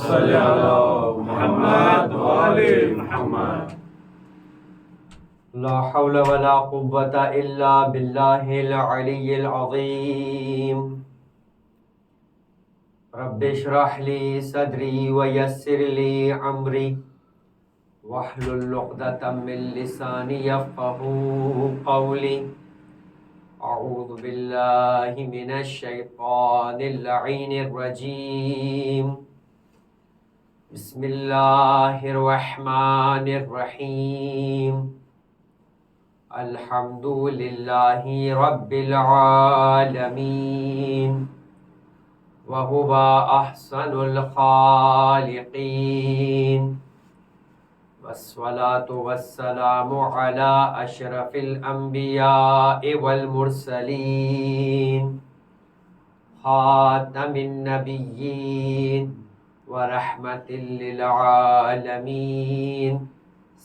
صل علی محمد وآل محمد. لا حول ولا قوة إلا بالله العلي العظيم. رب اشرح لي صدري ويسر لي أمري واحلل عقدة من لساني يفقهوا قولي. أعوذ بالله من الشيطان اللعين الرجيم. بسم الله الرحمن الرحيم. الحمد لله رب العالمين وهو أحسن الخالقين والصلاة والسلام على أشرف الأنبياء والمرسلين خاتم النبيين ورحمة للعالمين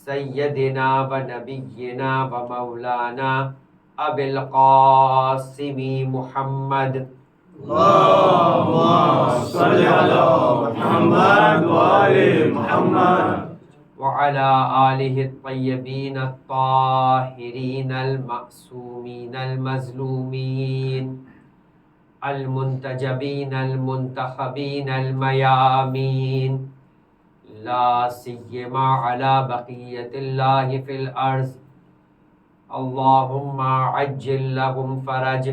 سيدنا ونبينا ومولانا أبي القاسم محمد. اللهم صل على محمد وآل محمد. وعلى آله الطيبين الطاهرين المعصومين المظلومين المنتجبين المنتخبين الميامين لا سيما على بقية الله في الأرض. اللهم عجل لهم فرج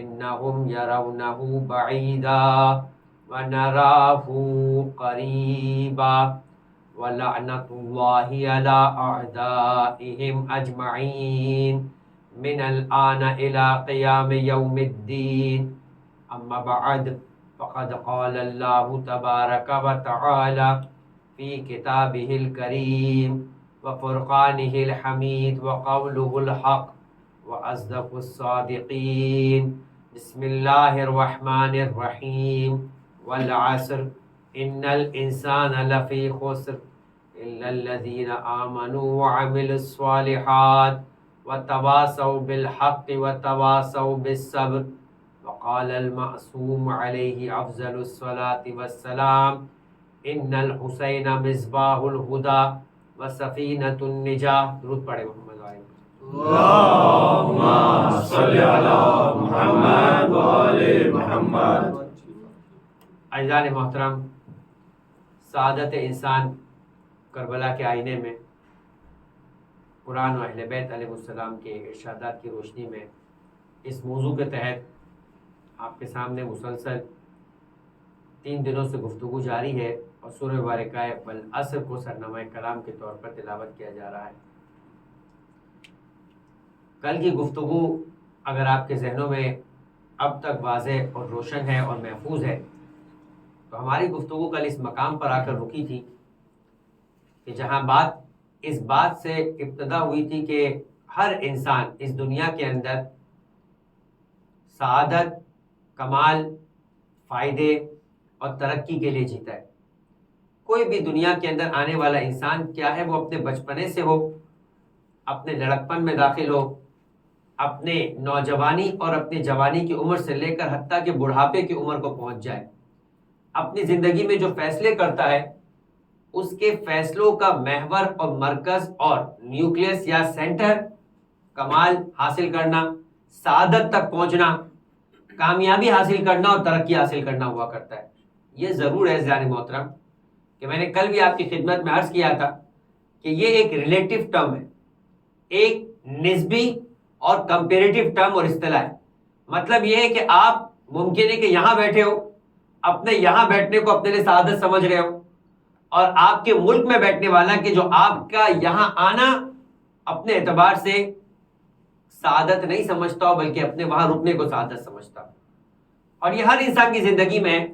إنهم يرونه بعيدا ونراه قريبا ولعنة الله على أعدائهم أجمعين من الآن إلى قيام يوم الدين. أما بعد فقد قال الله تبارك وتعالى في كتابه الكريم وفرقانه الحميد وقوله الحق وأصدق الصادقين. بسم الله الرحمن الرحيم. والعصر إن الإنسان لفي خسر إلا الذين آمنوا وعملوا الصالحات وتواصوا بالحق وتواصوا بالصبر. وقال المعصوم عليه أفضل الصلاة والسلام إن الحسين مصباح الهدى وسفينة النجاة. درود پڑھے محمد علیہ. اللهم صل على محمد وآل محمد. عزیزان محترم، سعادت انسان کربلا کے آئینے میں قرآن و اہل بیت علیہ السلام کے ارشادات کی روشنی میں اس موضوع کے تحت آپ کے سامنے مسلسل 3 دنوں سے گفتگو جاری ہے اور سورہ مبارکہ والعصر کو سرنامہ کلام کے طور پر تلاوت کیا جا رہا ہے. کل کی گفتگو اگر آپ کے ذہنوں میں اب تک واضح اور روشن ہے اور محفوظ ہے تو ہماری گفتگو کل اس مقام پر آ کر رکی تھی کہ جہاں بات اس بات سے ابتدا ہوئی تھی کہ ہر انسان اس دنیا کے اندر سعادت، کمال، فائدے اور ترقی کے لیے جیتا ہے. کوئی بھی دنیا کے اندر آنے والا انسان کیا ہے وہ اپنے بچپنے سے ہو، اپنے لڑکپن میں داخل ہو، اپنے نوجوانی اور اپنی جوانی کی عمر سے لے کر حتیٰ کہ بڑھاپے کی عمر کو پہنچ جائے، اپنی زندگی میں جو فیصلے کرتا ہے اس کے فیصلوں کا محور اور مرکز اور نیوکلیس یا سینٹر کمال حاصل کرنا، سعادت تک پہنچنا، کامیابی حاصل کرنا اور ترقی حاصل کرنا ہوا کرتا ہے. یہ ضرور ہے عزیزان محترم کہ میں نے کل بھی آپ کی خدمت میں عرض کیا تھا کہ یہ ایک ریلیٹو ٹرم ہے، ایک نسبی اور کمپیریٹو ٹرم اور اصطلاح ہے. مطلب یہ ہے کہ آپ ممکن ہے کہ یہاں بیٹھے ہو، اپنے یہاں بیٹھنے کو اپنے لیے سعادت سمجھ رہے ہو، اور آپ کے ملک میں بیٹھنے والا کہ جو آپ کا یہاں آنا اپنے اعتبار سے سعادت نہیں سمجھتا ہو بلکہ اپنے وہاں رکنے کو سعادت سمجھتا ہو. اور یہ ہر انسان کی زندگی میں ہے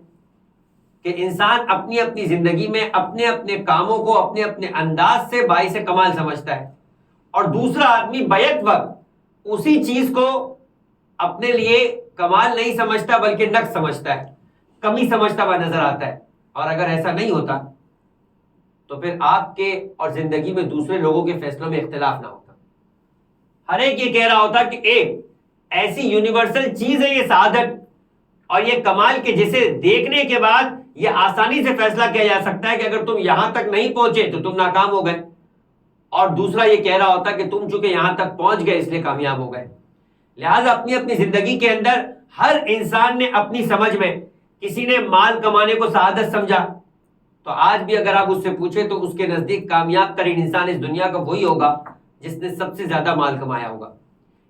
کہ انسان اپنی اپنی زندگی میں اپنے اپنے کاموں کو اپنے اپنے انداز سے باعث کمال سمجھتا ہے، اور دوسرا آدمی بیک وقت اسی چیز کو اپنے لیے کمال نہیں سمجھتا بلکہ نقص سمجھتا ہے، کمی سمجھتا ہوا نظر آتا ہے. اور اگر ایسا نہیں ہوتا تو پھر آپ کے اور زندگی میں دوسرے لوگوں کے فیصلوں میں اختلاف نہ ہوتا. ہر ایک یہ کہہ رہا ہوتا کہ ایک ایسی یونیورسل چیز ہے یہ سعادت اور یہ کمال کہ جسے دیکھنے کے بعد یہ آسانی سے فیصلہ کیا جا سکتا ہے کہ اگر تم یہاں تک نہیں پہنچے تو تم ناکام ہو گئے، اور دوسرا یہ کہہ رہا ہوتا کہ تم چونکہ یہاں تک پہنچ گئے اس لیے کامیاب ہو گئے۔ لہٰذا اپنی اپنی زندگی کے اندر ہر انسان نے اپنی سمجھ میں، کسی نے مال کمانے کو سعادت سمجھا، تو آج بھی اگر آپ اس سے پوچھیں تو اس کے نزدیک کامیاب ترین انسان اس دنیا کا وہی ہوگا جس نے سب سے زیادہ مال کمایا ہوگا۔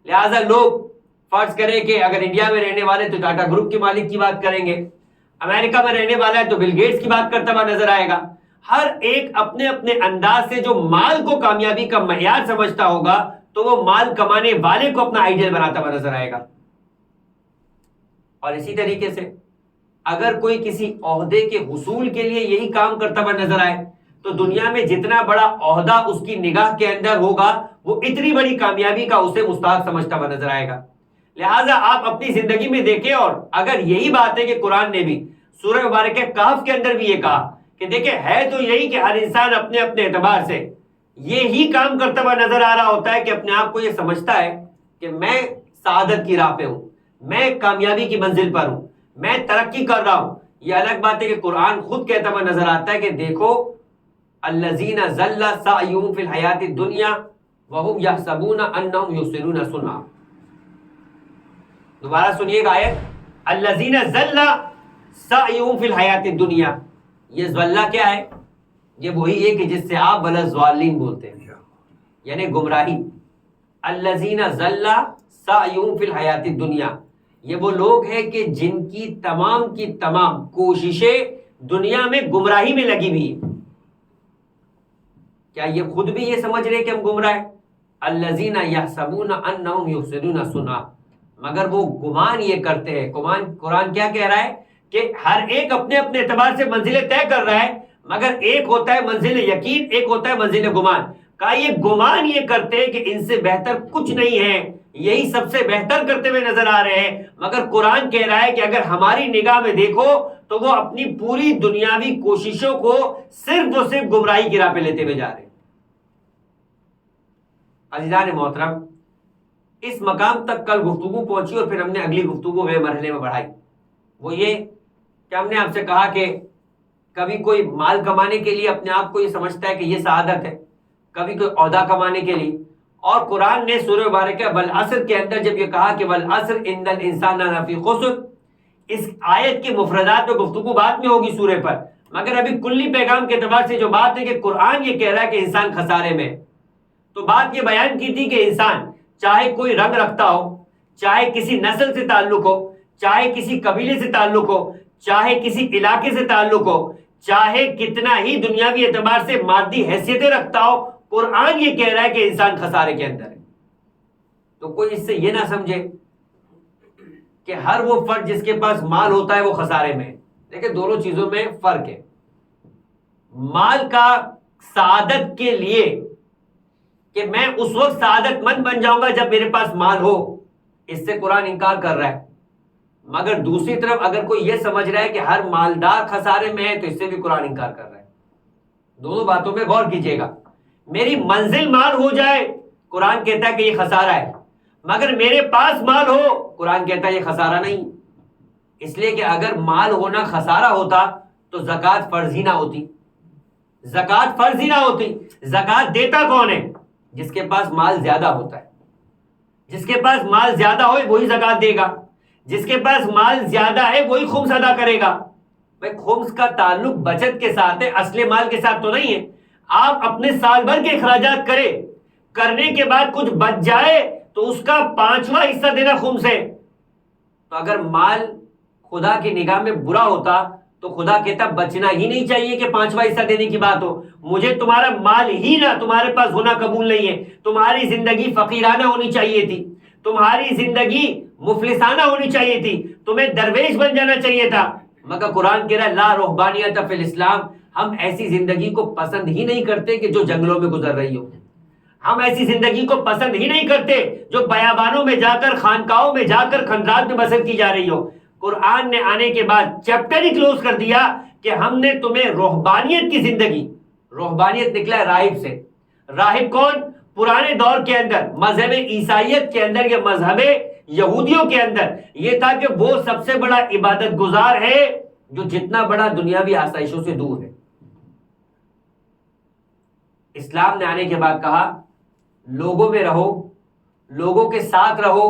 لہٰذا لوگ فرض کریں کہ اگر انڈیا میں رہنے والے تو ٹاٹا گروپ کے مالک کی بات کریں گے، امریکہ میں رہنے والا ہے تو بل گیٹس کی بات کرتا ہوا نظر آئے گا۔ ہر ایک اپنے اپنے انداز سے جو مال کو کامیابی کا معیار سمجھتا ہوگا تو وہ مال کمانے والے کو اپنا آئیڈیل بناتا ہوا نظر آئے گا۔ اور اسی طریقے سے اگر کوئی کسی عہدے کے حصول کے لیے یہی کام کرتا ہوا نظر آئے تو دنیا میں جتنا بڑا عہدہ اس کی نگاہ کے اندر ہوگا وہ اتنی بڑی کامیابی کا اسے مستحق سمجھتا ہوا نظر آئے گا۔ لہٰذا آپ اپنی زندگی میں دیکھیں، اور اگر یہی بات ہے کہ قرآن نے بھی سورہ مبارکہ کہف کے اندر بھی یہ کہا کہ دیکھیں ہے تو یہی کہ ہر انسان اپنے اپنے اعتبار سے یہی کام کرتا ہوا نظر آ رہا ہوتا ہے کہ اپنے آپ کو یہ سمجھتا ہے کہ میں سعادت کی راہ پہ ہوں، میں کامیابی کی منزل پر ہوں، میں ترقی کر رہا ہوں۔ یہ الگ بات ہے کہ قرآن خود کہتا ہوا نظر آتا ہے کہ دیکھو الذین ضل سعیہم فی الحیاۃ الدنیا وہم یحسبون انہم یحسنون صنعا۔ دوبارہ سنیے گا آیت، الذین ضل سعیہم فی الحیاۃ الدنیا۔ یہ ضلع کیا ہے؟ یہ وہی ہے کہ جس سے آپ ولضالین بولتے ہیں، یعنی گمراہی۔ الذین ضل سعیہم فی الحیاۃ الدنیا، یہ وہ لوگ ہیں کہ جن کی تمام کوششیں دنیا میں گمراہی میں لگی ہوئی ہیں۔ کیا یہ خود بھی یہ سمجھ رہے کہ ہم گمراہ ہیں؟ الذین یحسبون انہم یحسنون صنعا، مگر وہ گمان یہ کرتے ہیں۔ قرآن کیا کہہ رہا ہے کہ ہر ایک اپنے اپنے اعتبار سے منزلیں طے کر رہا ہے، مگر ایک ہوتا ہے منزل یقین، ایک ہوتا ہے منزل گمان۔ کہا یہ گمان یہ کرتے ہیں کہ ان سے بہتر کچھ نہیں ہے، یہی سب سے بہتر کرتے ہوئے نظر آ رہے ہیں، مگر قرآن کہہ رہا ہے کہ اگر ہماری نگاہ میں دیکھو تو وہ اپنی پوری دنیاوی کوششوں کو صرف اور صرف گمراہی کی راہ پہ لیتے ہوئے جا رہے ہیں۔ عزیزان محترم، اس مقام تک کل گفتگو پہنچی اور پھر ہم نے اگلی گفتگو میں مرحلے میں بڑھائی۔ وہ یہ کہ ہم نے آپ سے کہا کہ کبھی کوئی مال کمانے کے لیے اپنے آپ کو یہ سمجھتا ہے کہ یہ سعادت ہے، کبھی کوئی عہدہ کمانے کے لیے، اور قرآن نے سورہ مبارکہ والعصر کے اندر جب یہ کہا کہ والعصر ان الانسان لفی خسر، اس آیت کے مفردات میں گفتگو بعد میں ہوگی سورہ پر، مگر ابھی کلی پیغام کے اعتبار سے جو بات ہے کہ قرآن یہ کہہ رہا ہے کہ انسان خسارے میں، تو بات یہ بیان کی تھی کہ انسان چاہے کوئی رنگ رکھتا ہو، چاہے کسی نسل سے تعلق ہو، چاہے کسی قبیلے سے تعلق ہو، چاہے کسی علاقے سے تعلق ہو، چاہے کتنا ہی دنیاوی اعتبار سے مادی حیثیتیں رکھتا ہو، قرآن یہ کہہ رہا ہے کہ انسان خسارے کے اندر ہے۔ تو کوئی اس سے یہ نہ سمجھے کہ ہر وہ فرد جس کے پاس مال ہوتا ہے وہ خسارے میں ہے۔ دیکھیں دونوں چیزوں میں فرق ہے۔ مال کا سعادت کے لیے کہ میں اس وقت سعادت مند بن جاؤں گا جب میرے پاس مال ہو، اس سے قرآن انکار کر رہا ہے، مگر دوسری طرف اگر کوئی یہ سمجھ رہا ہے کہ ہر مالدار خسارے میں ہے تو اس سے بھی قرآن انکار کر رہا ہے۔ دونوں باتوں میں غور کیجئے گا۔ میری منزل مال ہو جائے قرآن کہتا ہے کہ یہ خسارہ ہے، مگر میرے پاس مال ہو قرآن کہتا ہے یہ خسارہ نہیں۔ اس لیے کہ اگر مال ہونا خسارہ ہوتا تو زکوٰۃ فرض ہی نہ ہوتی، زکوٰۃ فرض ہی نہ ہوتی۔ زکوٰۃ دیتا کون ہے؟ جس کے پاس مال زیادہ ہوتا ہے۔ جس کے پاس مال زیادہ ہوئے وہی زکوٰۃ دے گا، جس کے پاس مال زیادہ ہے وہی خمس ادا کرے گا۔ بھائی خمس کا تعلق بچت کے ساتھ ہے، اصل مال کے ساتھ تو نہیں ہے۔ آپ اپنے سال بھر کے اخراجات کرنے کے بعد کچھ بچ جائے تو اس کا 5واں حصہ دینا خمس ہے۔ تو اگر مال خدا کی نگاہ میں برا ہوتا تو خدا کہتا بچنا ہی نہیں چاہیے کہ 5واں حصہ دینے کی بات ہو، مجھے تمہارا مال ہی نہ تمہارے پاس ہونا قبول نہیں ہے، تمہاری زندگی فقیرانہ ہونی چاہیے تھی، تمہاری زندگی مفلسانہ ہونی چاہیے تھی، تمہیں درویش بن جانا چاہیے تھا۔ مگر قرآن کہہ رہا ہے لا رہبانیت فی الاسلام، ہم ایسی زندگی کو پسند ہی نہیں کرتے کہ جو جنگلوں میں گزر رہی ہو، ہم ایسی زندگی کو پسند ہی نہیں کرتے جو بیابانوں میں جا کر، خانقاہوں میں جا کر کھنڈرات میں بسر کی جا رہی ہو۔ قرآن نے آنے کے بعد چیپٹر ہی کلوز کر دیا کہ ہم نے تمہیں رہبانیت کی زندگی، رہبانیت نکلا ہے راہب سے۔ راہب کون؟ پرانے دور کے اندر مذہب عیسائیت کے اندر یا مذہب یہودیوں کے اندر یہ تھا کہ وہ سب سے بڑا عبادت گزار ہے جو جتنا بڑا دنیاوی آسائشوں سے دور ہے. اسلام نے آنے کے بعد کہا لوگوں میں رہو، لوگوں کے ساتھ رہو،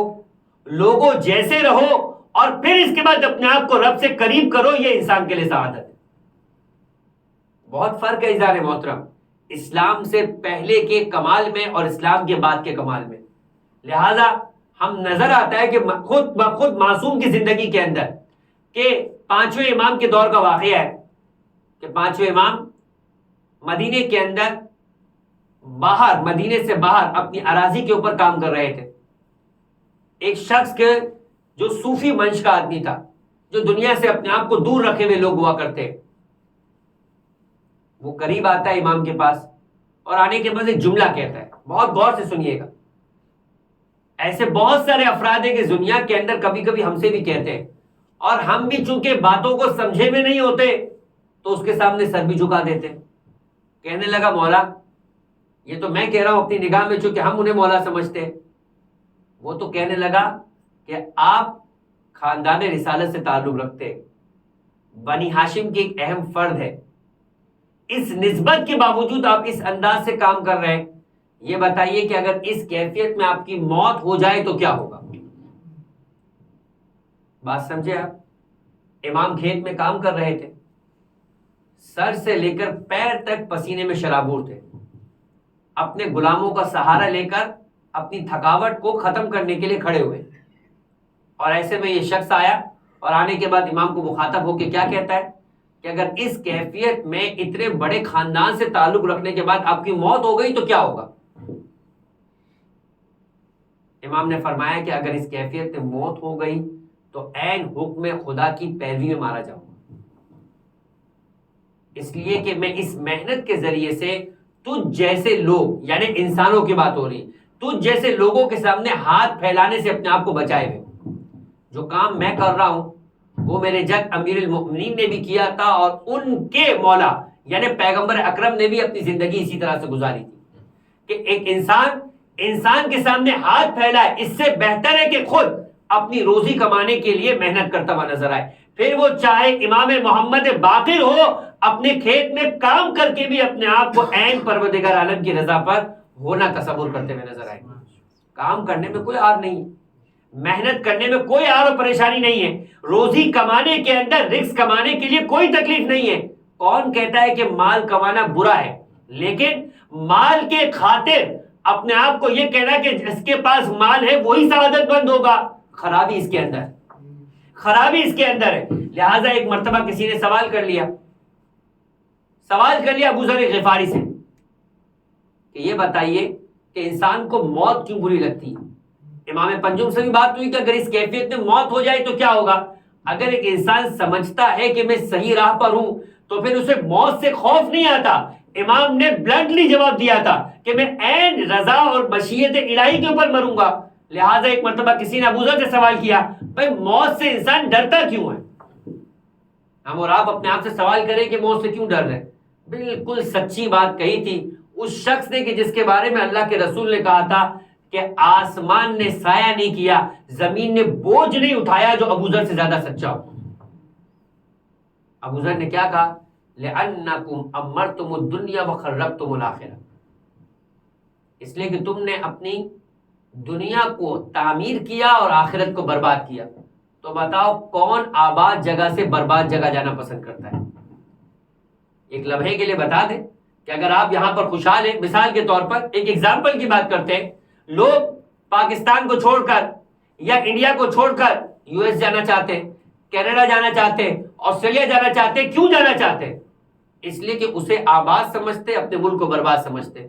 لوگوں جیسے رہو، اور پھر اس کے بعد اپنے آپ کو رب سے قریب کرو. یہ انسان کے لیے سعادت ہے. بہت فرق ہے عزیزان محترم اسلام سے پہلے کے کمال میں اور اسلام کے بعد کے کمال میں. لہذا ہم نظر آتا ہے کہ خود معصوم کی زندگی کے اندر کہ پانچویں امام کے دور کا واقعہ ہے کہ پانچویں امام مدینے کے اندر باہر، مدینے سے باہر اپنی اراضی کے اوپر کام کر رہے تھے. ایک شخص کے جو صوفی منش کا آدمی تھا، جو دنیا سے اپنے آپ کو دور رکھے ہوئے لوگ ہوا کرتے، وہ قریب آتا ہے امام کے پاس اور آنے کے بعد ایک جملہ کہتا ہے. بہت غور سے سنیے گا. ایسے بہت سارے افراد ہیں کہ دنیا کے اندر کبھی کبھی ہم سے بھی کہتے ہیں، اور ہم بھی چونکہ باتوں کو سمجھے میں نہیں ہوتے تو اس کے سامنے سر بھی جھکا دیتے. کہنے لگا مولا یہ تو میں کہہ رہا ہوں اپنی نگاہ میں، چونکہ ہم انہیں مولا سمجھتے ہیں. وہ تو کہنے لگا کہ آپ خاندان رسالت سے تعلق رکھتے، بنی ہاشم کی ایک اہم فرد ہے، اس نسبت کے باوجود آپ اس انداز سے کام کر رہے ہیں. یہ بتائیے کہ اگر اس کیفیت میں آپ کی موت ہو جائے تو کیا ہوگا؟ بات سمجھے آپ؟ امام کھیت میں کام کر رہے تھے، سر سے لے کر پیر تک پسینے میں شرابور تھے، اپنے غلاموں کا سہارا لے کر اپنی تھکاوٹ کو ختم کرنے کے لیے کھڑے ہوئے. اور ایسے میں یہ شخص آیا اور آنے کے بعد امام کو مخاطب ہو کے کیا کہتا ہے کہ اگر اس کیفیت میں اتنے بڑے خاندان سے تعلق رکھنے کے بعد آپ کی موت ہو گئی تو کیا ہوگا؟ امام نے فرمایا کہ اگر اس کیفیت میں موت ہو گئی تو عین حکم خدا کی پیروی میں مارا جاؤں گا، اس لیے کہ میں اس محنت کے ذریعے سے تجھ جیسے لوگ، یعنی انسانوں کی بات ہو رہی، تجھ جیسے لوگوں کے سامنے ہاتھ پھیلانے سے اپنے آپ کو بچائے ہوئے. جو کام میں کر رہا ہوں وہ میرے جد امیر المؤمنین نے بھی کیا تھا، اور ان کے مولا یعنی پیغمبر اکرم نے بھی اپنی زندگی اسی طرح سے گزاری تھی کہ ایک انسان کے سامنے ہاتھ پھیلائے، اس سے بہتر ہے کہ خود اپنی روزی کمانے کے لیے محنت کرتا ہوا نظر آئے. پھر وہ چاہے امام محمد باقر ہو، اپنے کھیت میں کام کر کے بھی اپنے آپ کو عین پروردگار عالم کی رضا پر ہونا تصور کرتے ہوئے نظر آئے. کام کرنے میں کوئی آر نہیں، محنت کرنے میں کوئی آر و پریشانی نہیں ہے، روزی کمانے کے اندر رزق کمانے کے لیے کوئی تکلیف نہیں ہے. کون کہتا ہے کہ مال کمانا برا ہے؟ لیکن مال کے خاطر اپنے آپ کو یہ کہنا کہ جس کے پاس مال ہے وہی سعادت مند ہوگا، خرابی اس کے اندر ہے. لہذا ایک مرتبہ کسی نے سوال کر لیا ابو ذر غفاری سے کہ یہ بتائیے کہ انسان کو موت کیوں بری لگتی ہے؟ امام پنجم سے بھی بات ہوئی کہ اگر اس کیفیت میں موت ہو جائے تو کیا ہوگا؟ اگر ایک انسان سمجھتا ہے کہ میں صحیح راہ پر ہوں تو پھر اسے موت سے خوف نہیں آتا. امام نے بلنٹلی جواب دیا تھا کہ میں عین رضا اور مشیت الہی کے اوپر مروں گا. لہٰذا ایک مرتبہ کسی نے ابو ذر سے سوال کیا بھائی موت سے انسان ڈرتا کیوں ہے؟ ہم اور آپ اپنے آپ سے سوال کریں کہ موت سے کیوں ڈر رہے؟ بالکل سچی بات کہی تھی اس شخص نے کہ جس کے بارے میں اللہ کے رسول نے کہا تھا کہ آسمان نے سایہ نہیں کیا، زمین نے بوجھ نہیں اٹھایا جو ابو ذر سے زیادہ سچا ہو. ابو ذر نے کیا کہا؟ لِأَنَّكُمْ أَمَّرْتُمُ الدُّنْيَا وَخَرَّبْتُمُ الْآخِرَةَ، اس لیے کہ تم نے اپنی دنیا کو تعمیر کیا اور آخرت کو برباد کیا. تو بتاؤ کون آباد جگہ سے برباد جگہ جانا پسند کرتا ہے؟ ایک لمحے کے لیے بتا دیں کہ اگر آپ یہاں پر خوشحال ہیں، مثال کے طور پر ایک ایگزامپل کی بات کرتے ہیں، لوگ پاکستان کو چھوڑ کر یا انڈیا کو چھوڑ کر یو ایس جانا چاہتے ہیں، کینیڈا جانا چاہتے ہیں، آسٹریلیا جانا چاہتے ہیں. کیوں جانا چاہتے ہیں؟ اس لیے کہ اسے آباد سمجھتے، اپنے ملک کو برباد سمجھتے.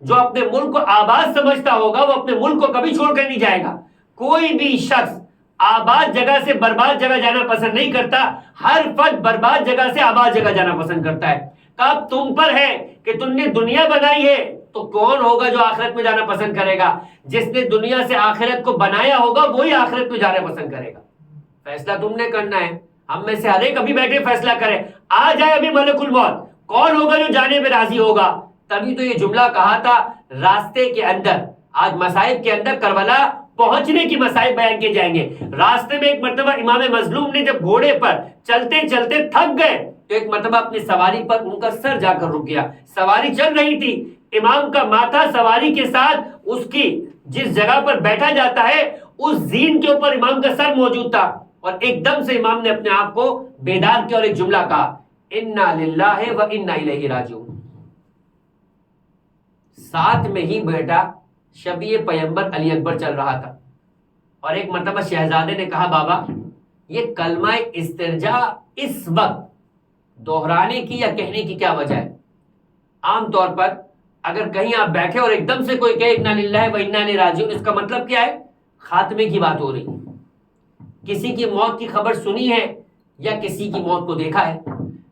جو اپنے ملک کو آباد سمجھتا ہوگا وہ اپنے ملک کو کبھی چھوڑ کر نہیں جائے گا. کوئی بھی شخص آباد جگہ سے برباد جگہ جانا پسند نہیں کرتا، ہر فرد برباد جگہ سے آباد جگہ جانا پسند کرتا ہے. اب تم پر ہے کہ تم نے دنیا بنائی ہے تو کون ہوگا جو آخرت میں جانا پسند کرے گا؟ جس نے دنیا سے آخرت کو بنایا ہوگا وہی آخرت میں جانا پسند کرے گا. فیصلہ تم نے کرنا ہے. ہم میں سے ہر ایک ابھی بیٹھے فیصلہ کرے، آ جائے ابھی ملک الموت، کون ہوگا جو جانے پہ راضی ہوگا؟ تبھی تو یہ جملہ کہا تھا راستے کے اندر، آج مصائب کے اندر کربلا پہنچنے کی مسائل بیان کیے جائیں گے. راستے میں ایک مرتبہ امام مظلوم نے جب گھوڑے پر چلتے چلتے تھک گئے تو ایک مرتبہ اپنی سواری پر ان کا سر جا کر رک گیا. سواری چل رہی تھی، امام کا ماتھا سواری کے ساتھ اس کی جس جگہ پر بیٹھا جاتا ہے اس زین کے اوپر امام کا سر موجود تھا، اور ایک دم سے امام نے اپنے آپ کو بیدار کیا اور ایک جملہ کہا، انا للہ و انا الیہ راجعون. ساتھ میں ہی بیٹا شبیہ پیغمبر علی اکبر چل رہا تھا، اور ایک مرتبہ شہزادے نے کہا بابا یہ کلمہ استرجاع اس وقت دہرانے کی یا کہنے کی کیا وجہ ہے؟ عام طور پر اگر کہیں آپ بیٹھے اور ایک دم سے کوئی کہے انا للہ و انا الیہ راجعون، اس کا مطلب کیا ہے؟ خاتمے کی بات ہو رہی ہے، کسی کی موت کی خبر سنی ہے یا کسی کی موت کو دیکھا ہے.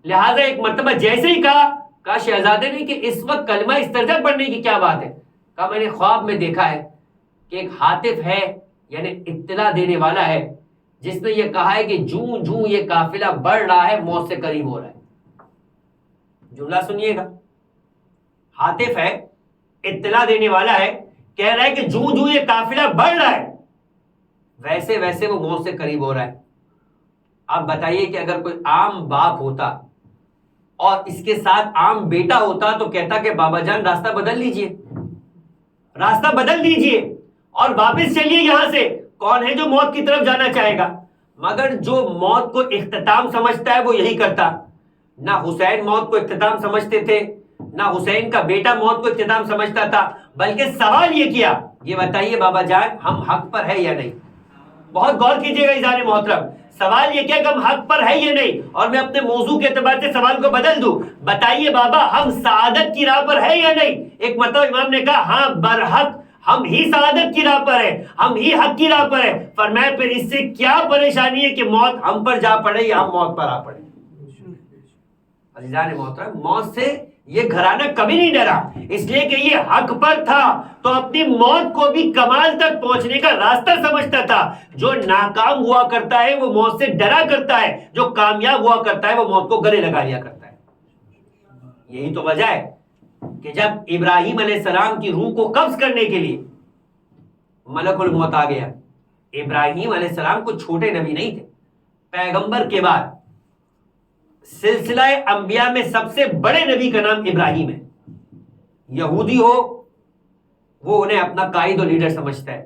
لہذا ایک مرتبہ جیسے ہی کہا شہزادے نے کہ اس وقت کلمہ استرجاع پڑھنے کی کیا بات ہے؟ کہا میں نے خواب میں دیکھا ہے کہ ایک حاطف ہے، یعنی اطلاع دینے والا ہے، جس نے یہ کہا ہے کہ جوں جوں یہ قافلہ بڑھ رہا ہے موت سے قریب ہو رہا ہے. جملہ سنیے گا، حاطف ہے، اطلاع دینے والا ہے، کہہ رہا ہے کہ جوں جوں یہ قافلہ بڑھ رہا ہے ویسے ویسے وہ موت سے قریب ہو رہا ہے. آپ بتائیے کہ اگر کوئی عام باپ ہوتا اور اس کے ساتھ عام بیٹا ہوتا تو کہتا کہ بابا جان راستہ بدل لیجئے، راستہ بدل دیجئے اور واپس چلیے یہاں سے. کون ہے جو موت کی طرف جانا چاہے گا؟ مگر جو موت کو اختتام سمجھتا ہے وہ یہی کرتا. نہ حسین موت کو اختتام سمجھتے تھے، نہ حسین کا بیٹا موت کو اختتام سمجھتا تھا، بلکہ سوال یہ کیا، یہ بتائیے بابا جان ہم حق پر ہے یا نہیں؟ بہت غور کیجئے گا عزیزان محترم، سوال یہ کیا کہ ہم حق پر ہے یا نہیں. اور میں اپنے موضوع کے اعتبار سے سوال کو بدل دوں، بتائیے بابا ہم سعادت کی راہ پر ہے یا نہیں؟ ایک مرتبہ امام نے کہا ہاں برحق ہم ہی سعادت کی راہ پر ہیں، ہم ہی حق کی راہ پر ہیں. فرمایا پھر اس سے کیا پریشانی ہے کہ موت ہم پر جا پڑے یا ہم موت پر آ پڑے. عزیزان محترم، موت سے یہ گھرانہ کبھی نہیں ڈرا، اس لیے کہ یہ حق پر تھا تو اپنی موت کو بھی کمال تک پہنچنے کا راستہ سمجھتا تھا. جو ناکام ہوا کرتا ہے وہ موت سے ڈرا کرتا ہے، جو کامیاب ہوا کرتا ہے وہ موت کو گلے لگا لیا کرتا ہے. یہی تو وجہ ہے کہ جب ابراہیم علیہ السلام کی روح کو قبض کرنے کے لیے ملک الموت آ گیا. ابراہیم علیہ السلام کو چھوٹے نبی نہیں تھے، پیغمبر کے بعد سلسلہ انبیاء میں سب سے بڑے نبی کا نام ابراہیم ہے. یہودی ہو وہ انہیں اپنا قائد و لیڈر سمجھتا ہے،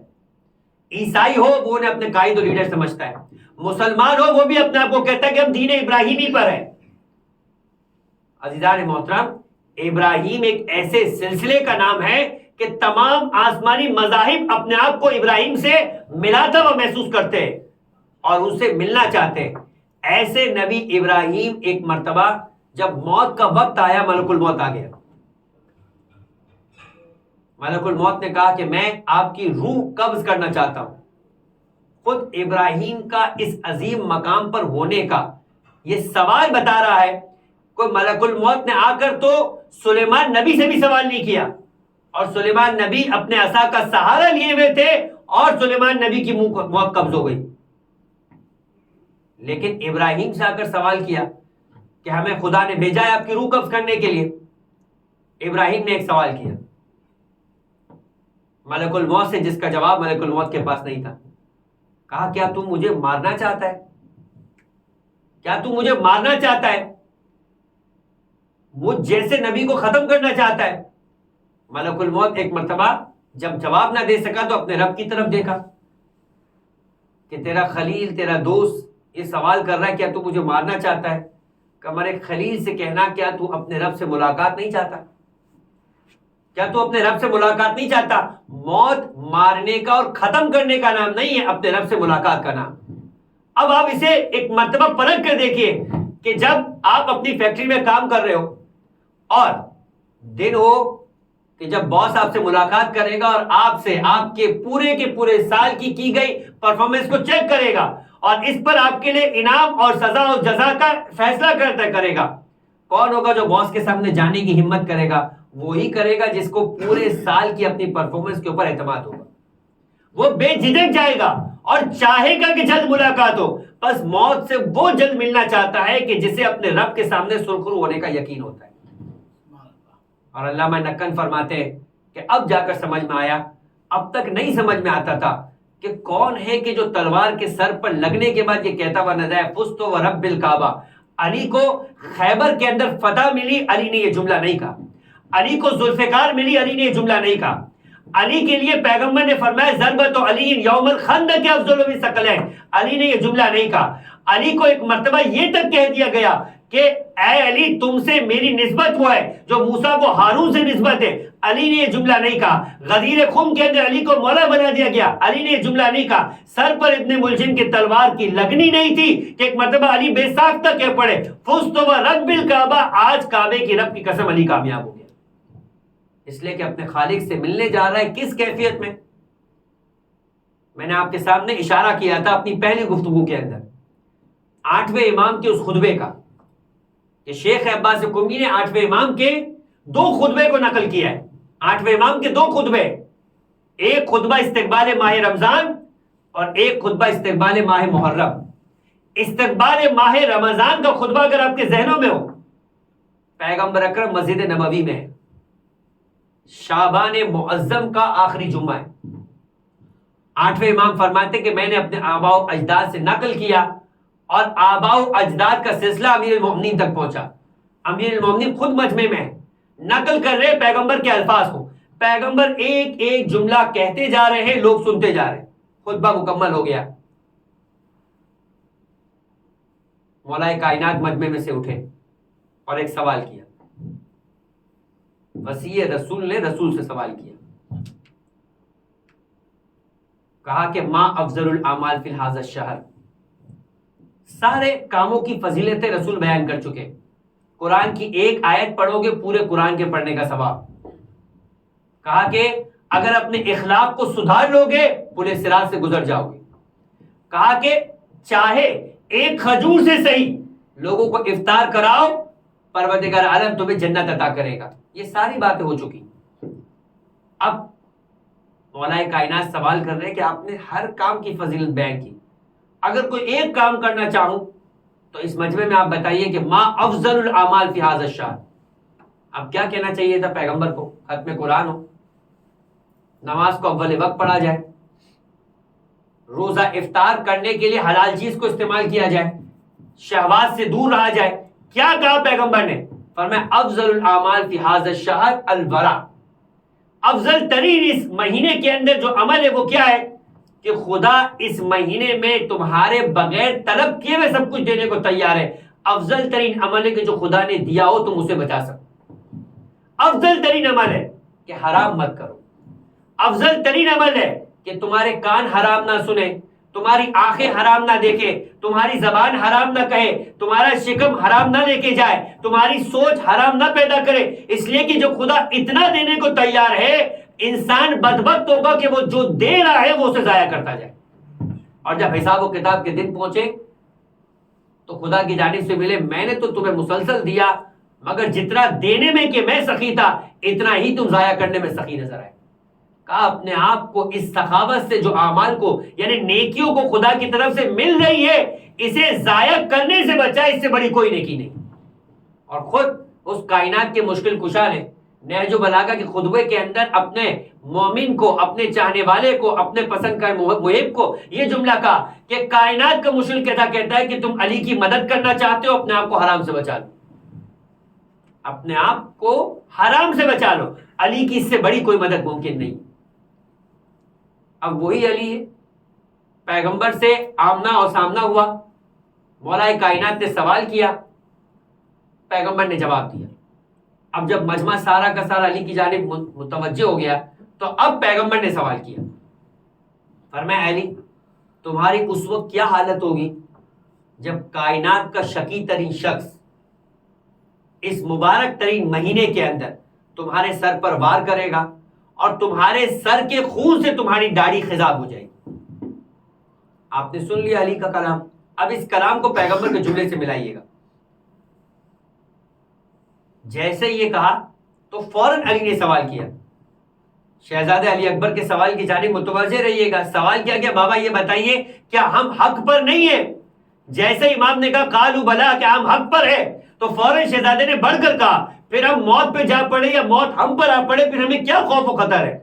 عیسائی ہو وہ انہیں اپنے قائد و لیڈر سمجھتا ہے، مسلمان ہو وہ بھی اپنے آپ کو کہتا ہے کہ ہم دین ابراہیمی پر ہیں. عزیزان محترم، ابراہیم ایک ایسے سلسلے کا نام ہے کہ تمام آسمانی مذاہب اپنے آپ کو ابراہیم سے ملاتا ہوا محسوس کرتے ہیں اور ان سے ملنا چاہتے ہیں. ایسے نبی ابراہیم ایک مرتبہ جب موت کا وقت آیا، ملک الموت آ گیا. ملک الموت نے کہا کہ میں آپ کی روح قبض کرنا چاہتا ہوں. خود ابراہیم کا اس عظیم مقام پر ہونے کا یہ سوال بتا رہا ہے. کوئی ملک الموت نے آ کر تو سلیمان نبی سے بھی سوال نہیں کیا، اور سلیمان نبی اپنے عصا کا سہارا لیے ہوئے تھے اور سلیمان نبی کی موت قبض ہو گئی. لیکن ابراہیم سے آ کر سوال کیا کہ ہمیں خدا نے بھیجا ہے آپ کی روح قبض کرنے کے لیے. ابراہیم نے ایک سوال کیا ملک الموت سے، جس کا جواب ملک الموت کے پاس نہیں تھا. کہا کیا تم مجھے مارنا چاہتا ہے؟ کیا تم مجھے مارنا چاہتا ہے؟ مجھ جیسے نبی کو ختم کرنا چاہتا ہے؟ ملک الموت ایک مرتبہ جب جواب نہ دے سکا تو اپنے رب کی طرف دیکھا کہ تیرا خلیل، تیرا دوست یہ سوال کر رہا ہے کیا تو مجھے مارنا چاہتا ہے؟ کہ ہمارے خلیل سے کہنا کیا تو اپنے رب سے ملاقات نہیں چاہتا؟ کیا تو اپنے رب سے ملاقات نہیں چاہتا؟ موت مارنے کا اور ختم کرنے کا نام نہیں ہے، اپنے رب سے ملاقات کا نام. اب آپ اسے ایک مرتبہ پلٹ کر دیکھیے کہ جب آپ اپنی فیکٹری میں کام کر رہے ہو اور دن ہو کہ جب باس آپ سے ملاقات کرے گا اور آپ سے آپ کے پورے سال کی گئی پرفارمنس کو چیک کرے گا اور اس پر آپ کے لیے انعام اور سزا اور جزا کا فیصلہ کرے گا. کون ہوگا جو باس کے سامنے جانے کی ہمت کرے گا؟ وہی کرے گا جس کو پورے سال کی اپنی پرفارمنس کے اوپر اعتماد ہوگا. وہ بے جھجک جائے گا اور چاہے گا کہ جلد ملاقات ہو. بس موت سے وہ جلد ملنا چاہتا ہے کہ جسے اپنے رب کے سامنے سرخرو ہونے کا یقین ہوتا ہے. اور علامہ نقن فرماتے ہیں کہ اب جا کر سمجھ میں آیا، اب تک نہیں سمجھ میں آتا تھا کہ کون ہے کہ جو تلوار کے سر پر لگنے کے بعد یہ کہتا ہوا نظر آئے فزت ورب الکعبہ، علی کو خیبر کے اندر فتح ملی، علی نے یہ جملہ نہیں کہا. علی کو ذوالفقار ملی، علی نے یہ جملہ نہیں کہا. علی کے لیے پیغمبر نے فرمایا ضربت علی یوم الخندق افضل من ثقلین، علی نے یہ جملہ نہیں کہا. علی کو ایک مرتبہ یہ تک کہہ دیا گیا کہ اے علی تم سے میری نسبت وہ ہے جو موسیٰ کو ہارون سے نسبت ہے، علی نے یہ جملہ نہیں کہا. غدیر خم کے اندر علی کو مولا بنا دیا گیا، علی نے یہ جملہ نہیں کہا. سر پر ابن ملجم کی تلوار کی لگنی نہیں تھی کہ ایک مرتبہ علی بے ساختہ کہہ پڑے فزت ورب الکعبہ، آج کعبے کی رب کی قسم علی کامیاب ہو گیا. اس لیے کہ اپنے خالق سے ملنے جا رہا ہے. کس کیفیت میں؟ میں نے آپ کے سامنے اشارہ کیا تھا اپنی پہلی گفتگو کے اندر 8ویں امام کے اس خطبے کا کہ شیخ عباس قمی نے 8ویں امام کے 2 خطبے کو نقل کیا ہے. 8ویں امام کے 2 خطبے، ایک خطبہ استقبال ماہ رمضان اور ایک خطبہ استقبال ماہ محرم. استقبال ماہ رمضان کا خطبہ اگر آپ کے ذہنوں میں ہو، پیغمبر اکرم مسجد نبوی میں ہے، شعبان معظم کا آخری جمعہ ہے. 8ویں امام فرماتے کہ میں نے اپنے آباء و اجداد سے نقل کیا اور آباء و اجداد کا سلسلہ امیر المومنین تک پہنچا. امیر المومنین خود مجمع میں ہے، نقل کر رہے پیغمبر کے الفاظ کو. پیغمبر ایک ایک جملہ کہتے جا رہے ہیں، لوگ سنتے جا رہے ہیں. خطبہ مکمل ہو گیا. مولا کائنات مجمع میں سے اٹھے اور ایک سوال کیا. وسیع رسول نے رسول سے سوال کیا، کہا کہ ما افضل الاعمال فی هذا الشہر. سارے کاموں کی فضیلتیں رسول بیان کر چکے. قرآن کی ایک آیت پڑھو گے پورے قرآن کے پڑھنے کا ثواب. کہا کہ اگر اپنے اخلاق کو سدھار لو گے پورے صراط سے گزر جاؤ گے. کہا کہ چاہے ایک کھجور سے صحیح لوگوں کو افطار کراؤ، پروردگار عالم تمہیں جنت عطا کرے گا. یہ ساری باتیں ہو چکی. اب مولا کائنات سوال کر رہے ہیں کہ آپ نے ہر کام کی فضیلت بیان کی، اگر کوئی ایک کام کرنا چاہوں تو اس مجمع میں آپ بتائیے کہ ما افضل الاعمال فی هذا الشہر. اب کیا کہنا چاہیے تھا پیغمبر کو؟ ختم قرآن ہو، نماز کو اول وقت پڑھا جائے، روزہ افطار کرنے کے لیے حلال چیز کو استعمال کیا جائے، شہوات سے دور رہا جائے. کیا کہا پیغمبر نے؟ فرمایا افضل الاعمال فی هذا الشہر الورع. افضل ترین اس مہینے کے اندر جو عمل ہے وہ کیا ہے کہ خدا اس مہینے میں تمہارے بغیر طلب کیے ہوئے سب کچھ دینے کو تیار ہے. افضل ترین عمل ہے کہ جو خدا نے دیا ہو تم اسے بچا سکو. افضل ترین عمل ہے کہ حرام مت کرو. افضل ترین عمل ہے کہ تمہارے کان حرام نہ سنے، تمہاری آنکھیں حرام نہ دیکھے، تمہاری زبان حرام نہ کہے، تمہارا شکم حرام نہ لے کے جائے، تمہاری سوچ حرام نہ پیدا کرے. اس لیے کہ جو خدا اتنا دینے کو تیار ہے، انسان بدبخت ہوگا کہ وہ جو دے رہا ہے وہ اسے ضائع کرتا جائے. اور جب حساب و کتاب کے دن پہنچے تو خدا کی جانب سے ملے میں نے تو تمہیں مسلسل دیا، مگر جتنا دینے میں کہ میں سخی تھا اتنا ہی تم ضائع کرنے میں سخی نظر آئے. کہا اپنے آپ کو اس سخاوت سے جو اعمال کو یعنی نیکیوں کو خدا کی طرف سے مل رہی ہے اسے ضائع کرنے سے بچا، اس سے بڑی کوئی نیکی نہیں. اور خود اس کائنات کے مشکل کشا نے نہج البلاغہ کے خطبے کے اندر اپنے مومن کو، اپنے چاہنے والے کو، اپنے پسند کا محب کو یہ جملہ کہا کہ کائنات کا مشکل کہتا ہے کہ تم علی کی مدد کرنا چاہتے ہو، اپنے آپ کو حرام سے بچا لو. اپنے آپ کو حرام سے بچا لو، علی کی اس سے بڑی کوئی مدد ممکن نہیں. اب وہی علی ہے، پیغمبر سے آمنا اور سامنا ہوا، مولا کائنات نے سوال کیا، پیغمبر نے جواب دیا. اب جب مجمع سارا کا سارا علی کی جانب متوجہ ہو گیا تو اب پیغمبر نے سوال کیا. فرمایا علی تمہاری اس وقت کیا حالت ہوگی جب کائنات کا شقی ترین شخص اس مبارک ترین مہینے کے اندر تمہارے سر پر وار کرے گا اور تمہارے سر کے خون سے تمہاری داڑھی خضاب ہو جائے گی. آپ نے سن لیا علی کا کلام. اب اس کلام کو پیغمبر کے جملے سے ملائیے گا. جیسے یہ کہا تو فوراً علی نے سوال کیا. شہزادہ علی اکبر کے سوال کی جانب متوجہ رہیے گا. سوال کیا کہ بابا یہ بتائیے کیا ہم حق پر نہیں ہیں؟ جیسے امام نے کہا قالوا بلا کہ ہم حق پر ہیں تو فوراً شہزادے نے بڑھ کر کہا پھر ہم موت پہ جا پڑے یا موت ہم پر آ پڑے پھر ہمیں کیا خوف و خطر ہے؟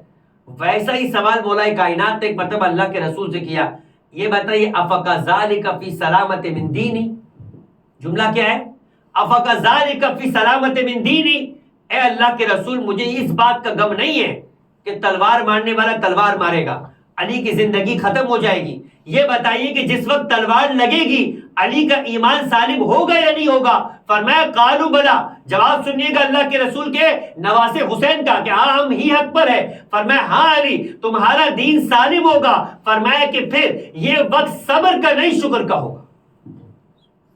ویسا ہی سوال مولا کائنات نے ایک مرتبہ اللہ کے رسول سے کیا، یہ بتائیے افکذالک فی سلامت من دینی، جملہ کیا ہے؟ افکذالک فی سلامت من دینی، اے اللہ کے رسول مجھے اس بات کا غم نہیں ہے کہ تلوار مارنے والا تلوار مارے گا، علی کی زندگی ختم ہو جائے گی، یہ بتائیے کہ جس وقت تلوار لگے گی علی کا ایمان سالم ہوگا یا نہیں ہوگا؟ فرمایا قالوا بلا، جواب سنیے گا اللہ کے رسول کے نواسے حسین کا کہ ہاں ہم ہی حق پر ہے۔ فرمایا ہاں علی تمہارا دین سالم ہوگا، فرمایا کہ پھر یہ وقت صبر کا نہیں شکر کا ہوگا۔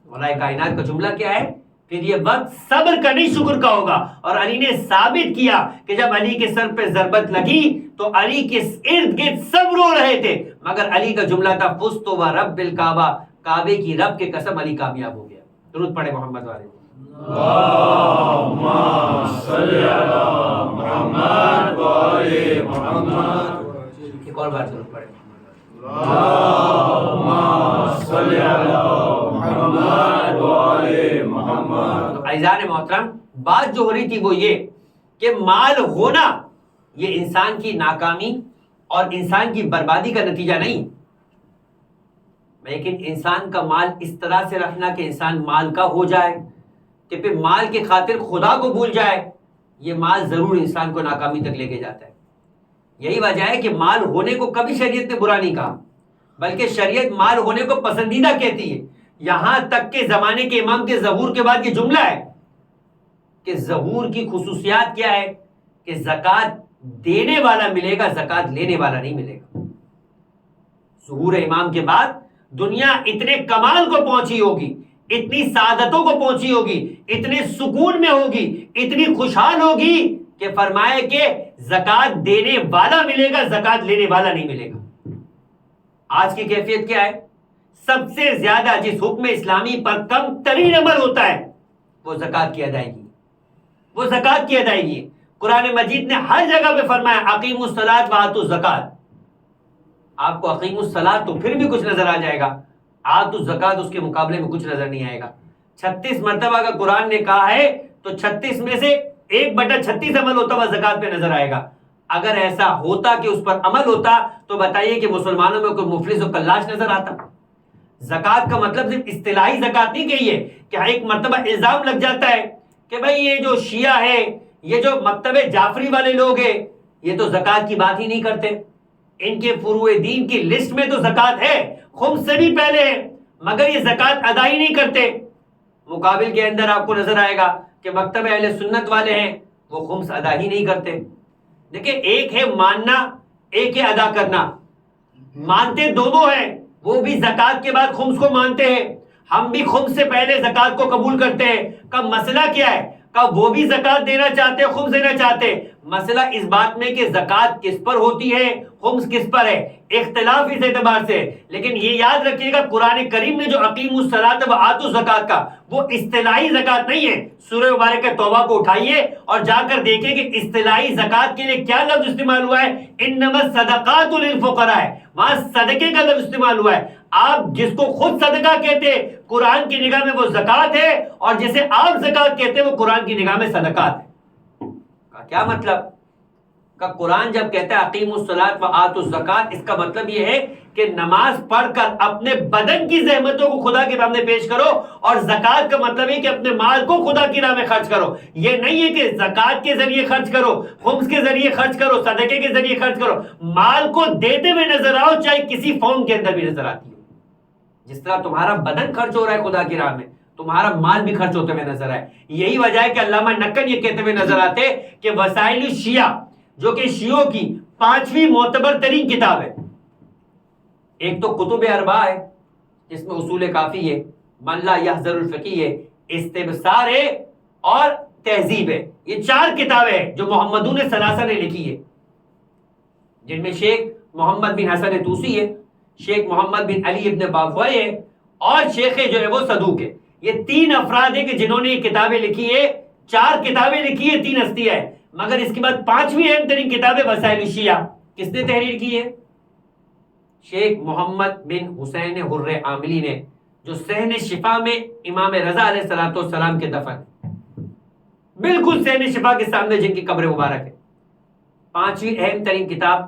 مولا کائنات کا جملہ کیا ہے؟ پھر یہ وقت صبر کا نہیں شکر کا ہوگا۔ اور علی نے ثابت کیا کہ جب علی کے سر پہ ضربت لگی تو علی کے ارد گرد سب رو رہے تھے، مگر علی کا جملہ تھا فزت ورب الکعبہ، کعبے کی رب کے قسم علی کامیاب ہو گیا۔ درود پڑھے محمد والے۔ اللهم صل على محمد وآل محمد۔ ایک اور بار درود پڑھے۔ اللهم صل على محمد وآل محمد۔ تو عزیزان محترم، بات جو ہو رہی تھی وہ یہ کہ مال ہونا یہ انسان کی ناکامی اور انسان کی بربادی کا نتیجہ نہیں، لیکن انسان کا مال اس طرح سے رکھنا کہ انسان مال کا ہو جائے کہ پھر مال کی خاطر خدا کو بھول جائے، یہ مال ضرور انسان کو ناکامی تک لے کے جاتا ہے۔ یہی وجہ ہے کہ مال ہونے کو کبھی شریعت نے برا نہیں کہا، بلکہ شریعت مال ہونے کو پسندیدہ کہتی ہے۔ یہاں تک کہ زمانے کے امام کے ظہور کے بعد یہ جملہ ہے کہ ظہور کی خصوصیات کیا ہے کہ زکوٰۃ دینے والا ملے گا، زکوٰۃ لینے والا نہیں ملے گا۔ ظہور امام کے بعد دنیا اتنے کمال کو پہنچی ہوگی، اتنی سعادتوں کو پہنچی ہوگی، اتنے سکون میں ہوگی، اتنی خوشحال ہوگی کہ فرمائے کہ زکوٰۃ دینے والا ملے گا، زکوٰۃ لینے والا نہیں ملے گا۔ آج کی کیفیت کیا ہے؟ سب سے زیادہ جس حکم اسلامی پر کم ترین عمل ہوتا ہے وہ زکوٰۃ کی ادائیگی، وہ زکوٰۃ کی ادائیگی۔ قرآن مجید نے ہر جگہ پہ فرمایا اقیموا الصلاۃ وآتوا الزکوٰۃ۔ آپ کو اقیموا الصلاۃ تو پھر بھی کچھ نظر آ جائے گا، آتوا الزکوٰۃ اس کے مقابلے میں کچھ نظر نہیں آئے گا۔ 36 مرتبہ کا قرآن نے کہا ہے تو 36 میں سے 1/36 عمل ہوتا ہوا زکوٰۃ پہ نظر آئے گا۔ اگر ایسا ہوتا کہ اس پر عمل ہوتا تو بتائیے کہ مسلمانوں میں کوئی مفلس و کلاش نظر آتا؟ زکوٰۃ کا مطلب صرف اصطلاحی زکوٰۃ نہیں کہی ہے کہ ایک مرتبہ الزام لگ جاتا ہے کہ بھائی یہ جو شیعہ ہے، یہ جو مکتب جعفری والے لوگ ہیں، یہ تو زکوٰۃ کی بات ہی نہیں کرتے، ان کے فروع دین کی لسٹ میں تو زکوٰۃ ہے، خمس سے بھی پہلے ہے، مگر یہ زکوٰۃ ادا ہی نہیں کرتے۔ مقابل کے اندر آپ کو نظر آئے گا کہ مکتب اہل سنت والے ہیں، وہ خمس ادا ہی نہیں کرتے۔ دیکھیں ایک ہے ماننا، ایک ہے ادا کرنا۔ مانتے دونوں ہیں، وہ بھی زکوٰۃ کے بعد خمس کو مانتے ہیں، ہم بھی خمس سے پہلے زکوٰۃ کو قبول کرتے ہیں۔ کب مسئلہ کیا ہے؟ کب وہ بھی زکوٰۃ دینا چاہتے ہیں، خمس دینا چاہتے ہیں۔ مسئلہ اس بات میں کہ زکوٰۃ کس پر ہوتی ہے، خمس کس پر ہے، اختلاف اس اعتبار سے۔ لیکن یہ یاد رکھیے گا قرآن کریم نے جو اقیموا الصلاۃ وآتوا الزکوٰۃ کا، وہ اصطلاحی زکوٰۃ نہیں ہے۔ سورہ مبارکہ توبہ کو اٹھائیے اور جا کر دیکھیں کہ اصطلاحی زکوٰۃ کے لیے کیا لفظ استعمال ہوا ہے۔ انما الصدقات للفقراء ہے، وہاں صدقے کا لفظ استعمال ہوا ہے۔ آپ جس کو خود صدقہ کہتے ہیں قرآن کی نگاہ میں وہ زکوٰۃ ہے، اور جسے آپ زکوٰۃ کہتے ہیں وہ قرآن کی نگاہ میں صدقات ہے۔ کیا مطلب؟ کہ قرآن جب کہتا ہے اقیموا الصلاۃ وآتوا الزکوٰۃ، اس کا مطلب یہ ہے کہ نماز پڑھ کر اپنے بدن کی زحمتوں کو خدا کے سامنے پیش کرو، اور زکوٰۃ کا مطلب ہے کہ اپنے مال کو خدا کی راہ میں خرچ کرو۔ یہ نہیں ہے کہ زکوٰۃ کے ذریعے خرچ کرو، خمس کے ذریعے خرچ کرو، صدقے کے ذریعے خرچ کرو، مال کو دیتے ہوئے نظر آؤ، چاہے کسی فارم کے اندر بھی نظر آتی ہو۔ جس طرح تمہارا بدن خرچ ہو رہا ہے خدا کی راہ میں، تمہارا مال بھی خرچ ہوتے ہوئے نظر آئے۔ یہی وجہ ہے کہ علامہ نقل یہ کہتے ہوئے نظر آتے کہ وسائل الشیعہ، جو کہ شیعوں کی 5ویں معتبر ترین کتاب ہے، ایک تو کتب اربعہ ہے جس میں اصول کافی ہے، من لا یحذر الفقی ہے، استبصار ہے اور تہذیب ہے۔ یہ 4 کتابیں ہیں جو محمدون ثلاثہ نے لکھی ہے، جن میں شیخ محمد بن حسن طوسی ہے، شیخ محمد بن علی ابن باوفئی ہے، اور شیخ جو ہے وہ صدوق ہے۔ یہ 3 افراد ہیں کہ جنہوں نے یہ کتابیں لکھی ہے، 4 کتابیں لکھی ہے، 3 ہستیاں ہیں، مگر اس کے بعد 5ویں اہم ترین کتاب ہے وسائل الشیعہ۔ کس نے تحریر کی ہے؟ شیخ محمد بن حسین حر عاملی نے، جو صحن شفا میں امام رضا علیہ السلام کے دفن، بالکل صحن شفا کے سامنے جن کی قبر مبارک ہے۔ 5ویں اہم ترین کتاب.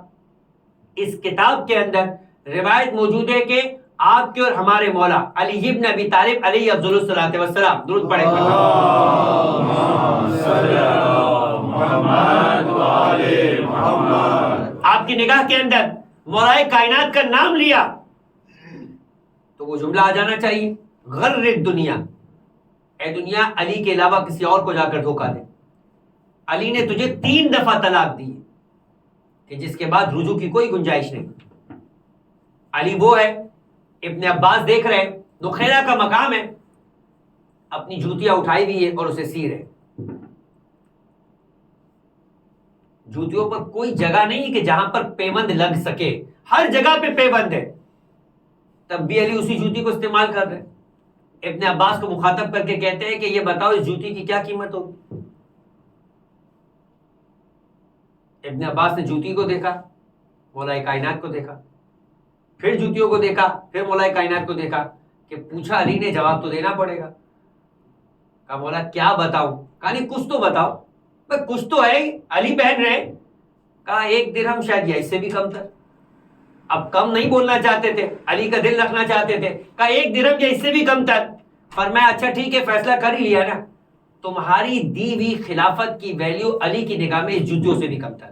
اس کتاب کے اندر روایت موجود ہے کہ آپ کے اور ہمارے مولا علی ابن ابی طالب علیہ افضل الصلاۃ والسلام، درود پڑھیں. آپ کی نگاہ کے اندر مولائے کائنات کا نام لیا تو وہ جملہ آ جانا چاہیے، غر دنیا، اے دنیا علی کے علاوہ کسی اور کو جا کر دھوکہ دے. علی نے تجھے 3 دفعہ طلاق دی کہ جس کے بعد رجوع کی کوئی گنجائش نہیں. علی وہ ہے، ابن عباس دیکھ رہے ہیں، نخیرہ کا مقام ہے، اپنی جوتیاں اٹھائی ہوئی ہے اور اسے سی رہے. جوتیوں پر کوئی جگہ نہیں کہ جہاں پر پیوند لگ سکے، ہر جگہ پہ پیوند ہے، تب بھی علی اسی جوتی کو استعمال کر رہے. ابن عباس کو مخاطب کر کے کہتے ہیں کہ یہ بتاؤ اس جوتی کی کیا قیمت ہوگی. ابن عباس نے جوتی کو دیکھا، مولائے کائنات کو دیکھا، پھر جوتیوں کو دیکھا، پھر مولائے کائنات کو دیکھا کہ پوچھا علی نے، جواب تو دینا پڑے گا. کہا مولا کیا بتاؤں؟ کہا نہیں کچھ تو بتاؤ. کچھ تو ہے، علی پہن رہے. کہا 1 درہم شاید یا اس سے بھی کم تر. اب کم نہیں بولنا چاہتے تھے، علی کا دل رکھنا چاہتے تھے. کہا 1 درہم یا اس سے بھی کم تر. فرمایا اچھا ٹھیک ہے، فیصلہ کر ہی لیا نا، تمہاری دی ہوئی خلافت کی ویلیو علی کی نگاہ میں اس جوتیوں سے بھی کم تر.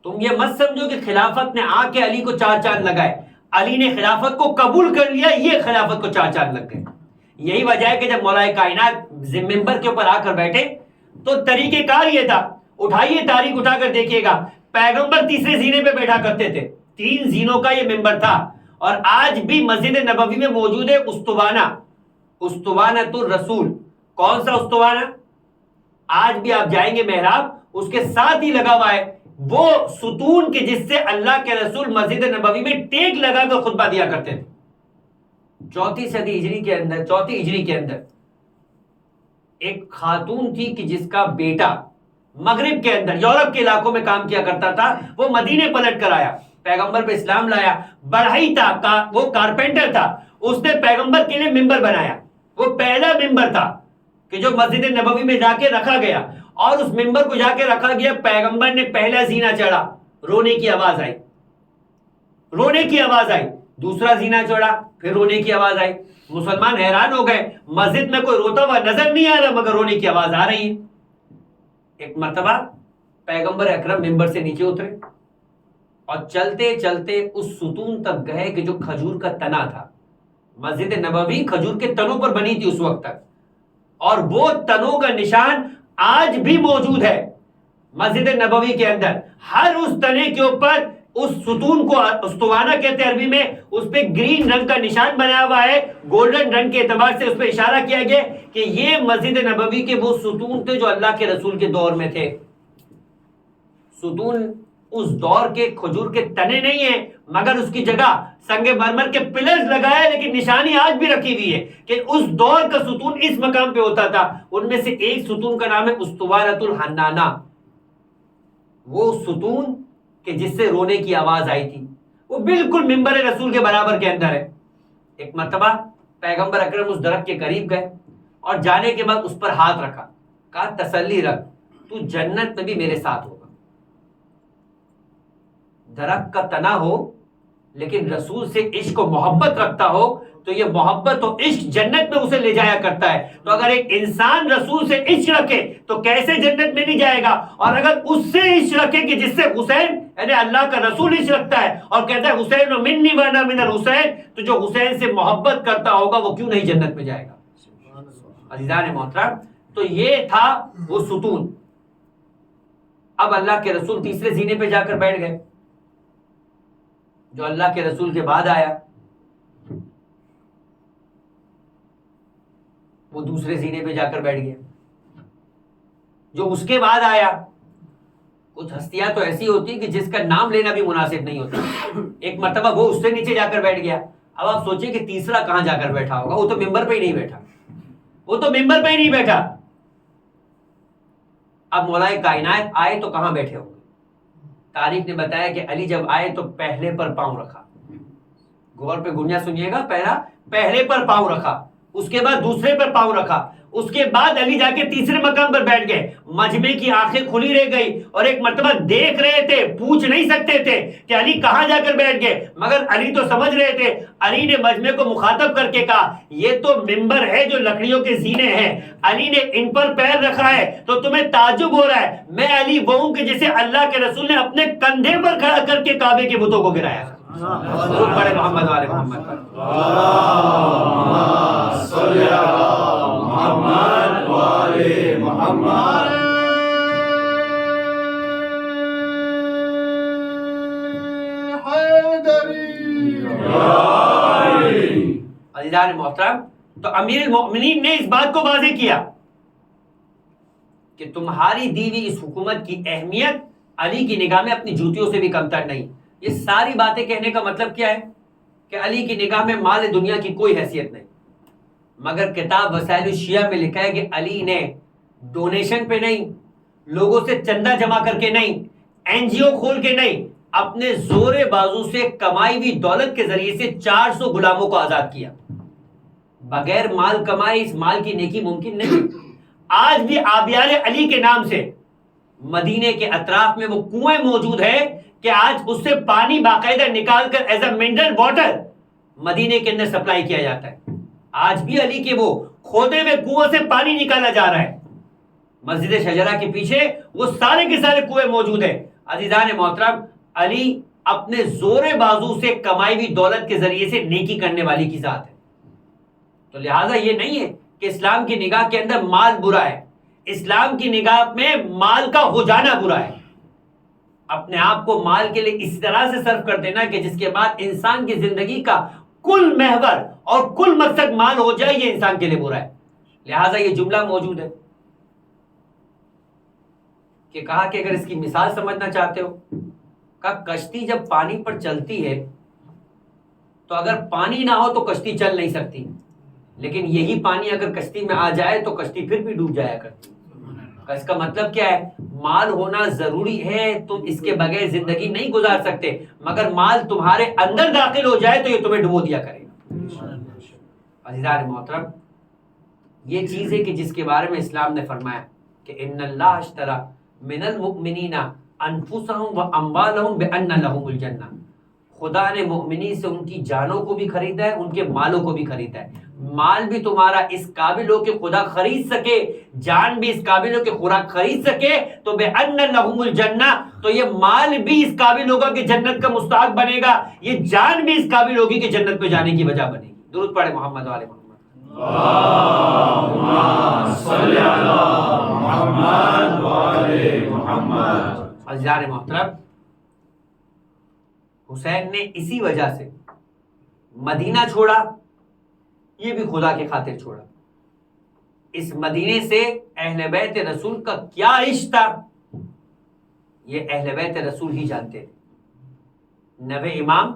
تم یہ مت سمجھو کہ خلافت نے آ کے علی کو 4 چاند لگائے، علی نے خلافت کو قبول کر لیا، یہ خلافت کو 4 چاند لگ گئے. یہی وجہ ہے کہ جب مولائے کائنات ممبر کے اوپر آ کر بیٹھے تو طریقہ کار یہ تھا، اٹھائیے تاریخ اٹھا کر دیکھیے گا، پیغمبر تیسرے زینے پہ بیٹھا کرتے تھے، 3 زینوں کا یہ ممبر تھا. اور آج بھی مسجد نبوی میں موجود ہے استوانۃ الرسول. کون سا استوانہ؟ آج بھی آپ جائیں گے محراب، اس کے ساتھ ہی لگا ہوا ہے وہ ستون کے جس سے اللہ کے رسول مسجد نبوی میں ٹیک لگا کر خطبہ دیا کرتے تھے. 4 صدی ہجری کے اندر ایک خاتون تھی کہ جس کا بیٹا مغرب کے اندر یورپ کے علاقوں میں کام کیا کرتا تھا، وہ مدینے پلٹ کر آیا، پیغمبر پہ اسلام لایا، بڑھئی تھا، وہ کارپینٹر تھا، اس نے پیغمبر کے لیے ممبر بنایا. وہ پہلا ممبر تھا کہ جو مسجد نبوی میں جا کے رکھا گیا، اور اس ممبر کو جا کے رکھا گیا، پیغمبر نے پہلا زینہ چڑھا، رونے کی آواز آئی، دوسرا زینہ چڑھا، پھر رونے کی آواز آئی. مسلمان حیران ہو گئے، مسجد میں کوئی روتا ہوا نظر نہیں آ رہا مگر رونے کی آواز آ رہی ہے. ایک مرتبہ پیغمبر اکرم ممبر سے نیچے اترے اور چلتے چلتے اس ستون تک گئے کہ جو کھجور کا تنا تھا. مسجد نبوی کھجور کے تنوں پر بنی تھی اس وقت تک، اور وہ تنوں کا نشان آج بھی موجود ہے مسجد نبوی کے اندر. ہر اس تنے کے اوپر اس ستون کو استوانہ کہتے ہیں عربی میں، اس پہ گرین رنگ کا نشان بنا ہوا ہے، گولڈن رنگ کے اعتبار سے اس پہ اشارہ کیا گیا کہ یہ مسجد نبوی کے وہ ستون تھے جو اللہ کے رسول کے دور میں تھے. ستون اس دور کے کھجور کے تنے نہیں ہیں، مگر اس کی جگہ سنگ مرمر کے پلرز لگائے، لیکن نشانی آج بھی رکھی ہوئی ہے کہ اس دور کا ستون اس مقام پہ ہوتا تھا. ان میں سے ایک ستون کا نام ہے استوانۃ الحنانہ، وہ ستون کہ جس سے رونے کی آواز آئی تھی، وہ بالکل ممبر رسول کے برابر کے اندر ہے. ایک مرتبہ پیغمبر اکرم اس درخت کے قریب گئے اور جانے کے بعد اس پر ہاتھ رکھا، کہا تسلی رکھ، تو جنت میں بھی میرے ساتھ ہوگا. درخت کا تنا ہو لیکن رسول سے عشق و محبت رکھتا ہو تو یہ محبت و عشق جنت میں اسے لے جایا کرتا ہے. تو اگر ایک انسان رسول سے عشق رکھے تو کیسے جنت میں نہیں جائے گا؟ اور اگر اس سے عشق رکھے کہ جس سے حسین یعنی اللہ کا رسول عشق رکھتا ہے اور کہتا ہے حسین و منی وانا من الحسین، تو جو حسین سے محبت کرتا ہوگا وہ کیوں نہیں جنت میں جائے گا؟ عزیزان محترم، تو یہ تھا وہ ستون. اب اللہ کے رسول تیسرے زینے پہ جا کر بیٹھ گئے. جو اللہ کے رسول کے بعد آیا وہ دوسرے زینے پہ جا کر بیٹھ گیا. جو اس کے بعد آیا، کچھ ہستیاں تو ایسی ہوتی کہ جس کا نام لینا بھی مناسب نہیں ہوتا. ایک مرتبہ وہ اس سے نیچے جا کر بیٹھ گیا. اب آپ سوچیں کہ تیسرا کہاں جا کر بیٹھا ہوگا؟ وہ تو ممبر پہ ہی نہیں بیٹھا. اب مولائے کائنات آئے تو کہاں بیٹھے ہوں گے؟ تاریخ نے بتایا کہ علی جب آئے تو پہلے پر پاؤں رکھا. غور پہ گنیا سنیے گا، پہلے پر پاؤں رکھا، اس کے بعد دوسرے پر پاؤں رکھا، اس کے بعد علی جا کے تیسرے مقام پر بیٹھ گئے. مجمع کی آنکھیں کھلی رہ گئی اور ایک مرتبہ دیکھ رہے تھے, پوچھ نہیں سکتے تھے کہ علی کہاں جا کر بیٹھ گئے, مگر علی تو سمجھ رہے تھے. علی نے مجمع کو مخاطب کر کے کہا یہ تو ممبر ہے جو لکڑیوں کے زینے ہیں, علی نے ان پر پیر رکھا ہے تو تمہیں تعجب ہو رہا ہے. میں علی وہ ہوں کہ جسے اللہ کے رسول نے اپنے کندھے پر کھڑا کر کے کعبے کے بتوں کو گرایا. بڑے محمد والے محمد پر صلی علی محمد وآل محمد. عزیزان محترم, تو امیر المؤمنین نے اس بات کو واضح کیا کہ تمہاری دی ہوئی اس حکومت کی اہمیت علی کی نگاہ میں اپنی جوتیوں سے بھی کمتر نہیں. یہ ساری باتیں کہنے کا مطلب کیا ہے کہ علی کی نگاہ میں مال دنیا کی کوئی حیثیت نہیں. مگر کتاب وسائل الشیعہ میں لکھا ہے کہ علی نے ڈونیشن پہ نہیں, لوگوں سے چندہ جمع کر کے نہیں, این جی او کھول کے نہیں, اپنے زور بازو سے کمائی ہوئی دولت کے ذریعے سے 400 غلاموں کو آزاد کیا. بغیر مال کمائے اس مال کی نیکی ممکن نہیں. آج بھی آبیار علی کے نام سے مدینے کے اطراف میں وہ کنویں موجود ہے کہ آج اس سے پانی باقاعدہ نکال کر ایز اے منرل واٹر مدینے کے اندر سپلائی کیا جاتا ہے. آج بھی علی کے وہ کھودے ہوئے کنویں سے پانی نکالا جا رہا ہے. مسجد شجرہ کے پیچھے وہ سارے کے سارے کنویں موجود ہیں. عزیزان محترم, علی اپنے زور بازو سے کمائی ہوئی دولت کے ذریعے سے نیکی کرنے والی کی ذات ہے. تو لہٰذا یہ نہیں ہے کہ اسلام کی نگاہ کے اندر مال برا ہے. اسلام کی نگاہ میں مال کا ہو جانا برا ہے. اپنے آپ کو مال کے لیے اس طرح سے صرف کر دینا کہ جس کے بعد انسان کی زندگی کا کل محور اور کل مقصد مال ہو جائے, یہ انسان کے لیے برا ہے. لہٰذا یہ جملہ موجود ہے کہ کہا کہ اگر اس کی مثال سمجھنا چاہتے ہو, کہا کشتی جب پانی پر چلتی ہے تو اگر پانی نہ ہو تو کشتی چل نہیں سکتی, لیکن یہی پانی اگر کشتی میں آ جائے تو کشتی پھر بھی ڈوب جایا کرتی. اس کا مطلب کیا ہے؟ مال ہونا ضروری ہے, تم اس کے بغیر زندگی نہیں گزار سکتے, مگر مال تمہارے اندر داخل ہو جائے تو یہ تمہیں ڈبو دیا کرے گا. عزیزان محترم, یہ چیز ہے کہ جس کے بارے میں اسلام نے فرمایا کہ ان اللہ اشترى من المؤمنین انفسهم واموالهم بان لهم الجنہ. خدا نے مومنی سے ان کی جانوں کو بھی خریدا ہے, ان کے مالوں کو بھی خریدا ہے. مال بھی تمہارا اس قابل ہو کہ خدا خرید سکے, جان بھی اس قابل ہو کہ خوراک خرید سکے, تو بأن لهم الجنہ, تو یہ مال بھی اس قابل ہوگا کہ جنت کا مستحق بنے گا, یہ جان بھی اس قابل ہوگی کہ جنت پہ جانے کی وجہ بنے گی. درود پڑھے محمد والے محمد. اللہم صلی علی محمد وآل محمد. عزیزان محترم, حسین نے اسی وجہ سے مدینہ چھوڑا, یہ بھی خدا کے خاطر چھوڑا. اس مدینے سے اہل بیت رسول کا کیا عشق تھا یہ اہل بیت رسول ہی جانتے تھے. نوے امام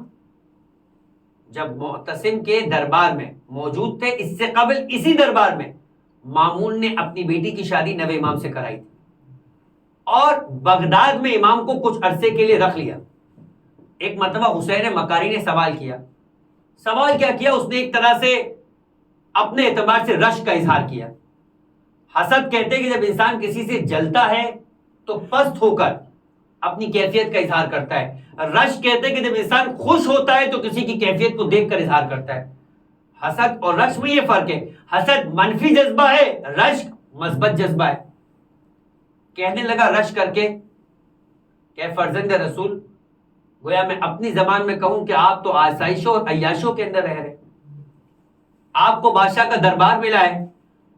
جب معتصم کے دربار میں موجود تھے, اس سے قبل اسی دربار میں مامون نے اپنی بیٹی کی شادی نوے امام سے کرائی تھی, اور بغداد میں امام کو کچھ عرصے کے لیے رکھ لیا. ایک مرتبہ حسین مکاری نے سوال کیا. سوال کیا کیا؟ اس نے ایک طرح سے اپنے اعتبار سے رشک کا اظہار کیا. حسد کہتے ہیں کہ جب انسان کسی سے جلتا ہے تو پست ہو کر اپنی کیفیت کا اظہار کرتا ہے. رشک کہتے ہیں کہ جب انسان خوش ہوتا ہے تو کسی کی کیفیت کو دیکھ کر اظہار کرتا ہے. حسد اور رشک میں یہ فرق ہے, حسد منفی جذبہ ہے, رشک مثبت جذبہ ہے. کہنے لگا رشک کر کے کہ فرزند رسول, گویا میں اپنی زبان میں کہوں کہ آپ تو آسائشوں اور عیاشوں کے اندر رہ رہے, آپ کو بادشاہ کا دربار ملا ہے,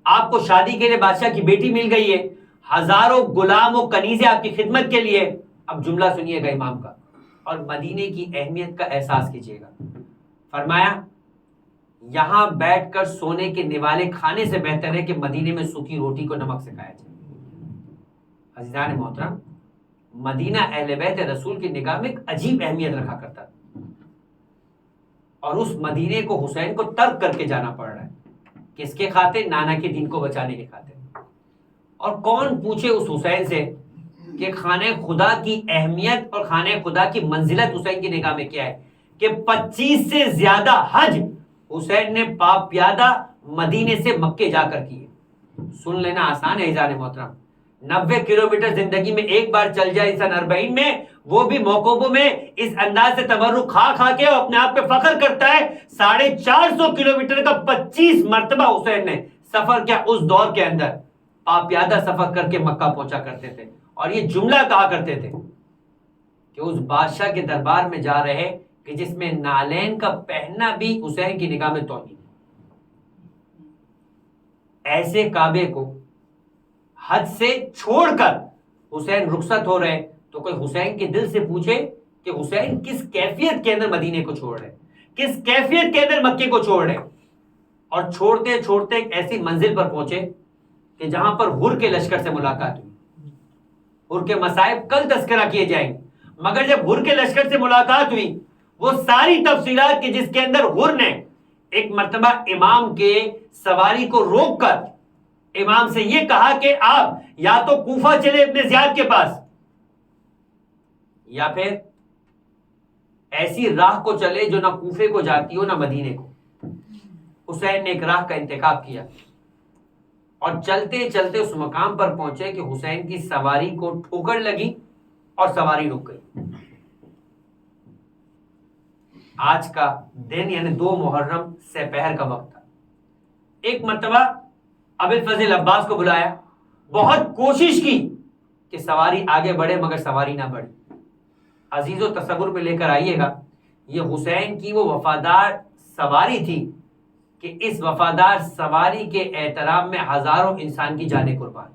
آپ کو شادی کے لیے بادشاہ کی بیٹی مل گئی ہے, ہزاروں غلام و کنیزیں آپ کی خدمت کے لیے. اب جملہ سنیے گا امام کا اور مدینے کی اہمیت کا احساس کیجیے گا. فرمایا یہاں بیٹھ کر سونے کے نوالے کھانے سے بہتر ہے کہ مدینے میں سوکھی روٹی کو نمک سے کھایا جائے. عزیزان محترم, مدینہ اہل بیت رسول کی نگاہ میں ایک عجیب اہمیت رکھا کرتا, اور اس مدینے کو حسین کو ترک کر کے جانا پڑ رہا ہے. کس کے خاطر؟ نانا کے دین کو بچانے کے خاطر. اور کون پوچھے اس حسین سے کہ خانہ خدا کی اہمیت اور خانہ خدا کی منزلت حسین کی نگاہ میں کیا ہے, کہ 25 سے زیادہ حج حسین نے پاپ پیادہ مدینے سے مکے جا کر کیے. سن لینا آسان ہے عزیزان محترم، 90 کلومیٹر زندگی میں ایک بار چل جائے انسان 40 میں، وہ بھی موقعوں میں اس انداز سے تبرک کھا کھا کے اپنے آپ پہ فخر کرتا ہے۔ 450 کلومیٹر کا 25 مرتبہ حسین نے سفر کیا اس دور کے اندر، پیادہ سفر کر کے مکہ پہنچا کرتے تھے، اور یہ جملہ کہا کرتے تھے کہ اس بادشاہ کے دربار میں جا رہے کہ جس میں نالین کا پہننا بھی حسین کی نگاہ میں توہین، ایسے کعبے کو حد سے چھوڑ کر حسین رخصت ہو رہے، تو کوئی حسین کے دل سے پوچھے کہ حسین کس کیفیت کے اندر مدینے کو چھوڑ رہے، کس کیفیت کے اندر مکے کو چھوڑ رہے، اور چھوڑتے چھوڑتے ایک ایسی منزل پر پہنچے کہ جہاں پر ہر کے لشکر سے ملاقات ہوئی۔ ہر کے مصائب کل تذکرہ کیے جائیں گے، مگر جب ہر کے لشکر سے ملاقات ہوئی، وہ ساری تفصیلات کہ جس کے اندر ہر نے ایک مرتبہ امام کے سواری کو روک کر امام سے یہ کہا کہ آپ یا تو کوفہ چلے ابن زیاد کے پاس، یا پھر ایسی راہ کو چلے جو نہ کوفے کو جاتی ہو نہ مدینے کو۔ حسین نے ایک راہ کا انتخاب کیا اور چلتے چلتے اس مقام پر پہنچے کہ حسین کی سواری کو ٹھوکر لگی اور سواری رک گئی۔ آج کا دن یعنی 2 محرم سپہر کا وقت تھا۔ ایک مرتبہ ابو الفضل عباس کو بلایا، بہت کوشش کی کہ سواری آگے بڑھے مگر سواری نہ بڑھی۔ عزیزو تصور پہ لے کر آئیے گا، یہ حسین کی وہ وفادار سواری تھی کہ اس وفادار سواری کے احترام میں ہزاروں انسان کی جانیں قربان،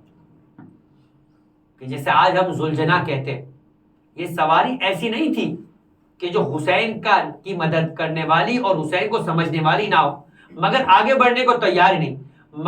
کہ جیسے آج ہم ذوالجناح کہتے ہیں، یہ سواری ایسی نہیں تھی کہ جو حسین کی مدد کرنے والی اور حسین کو سمجھنے والی نہ ہو، مگر آگے بڑھنے کو تیار ہی نہیں۔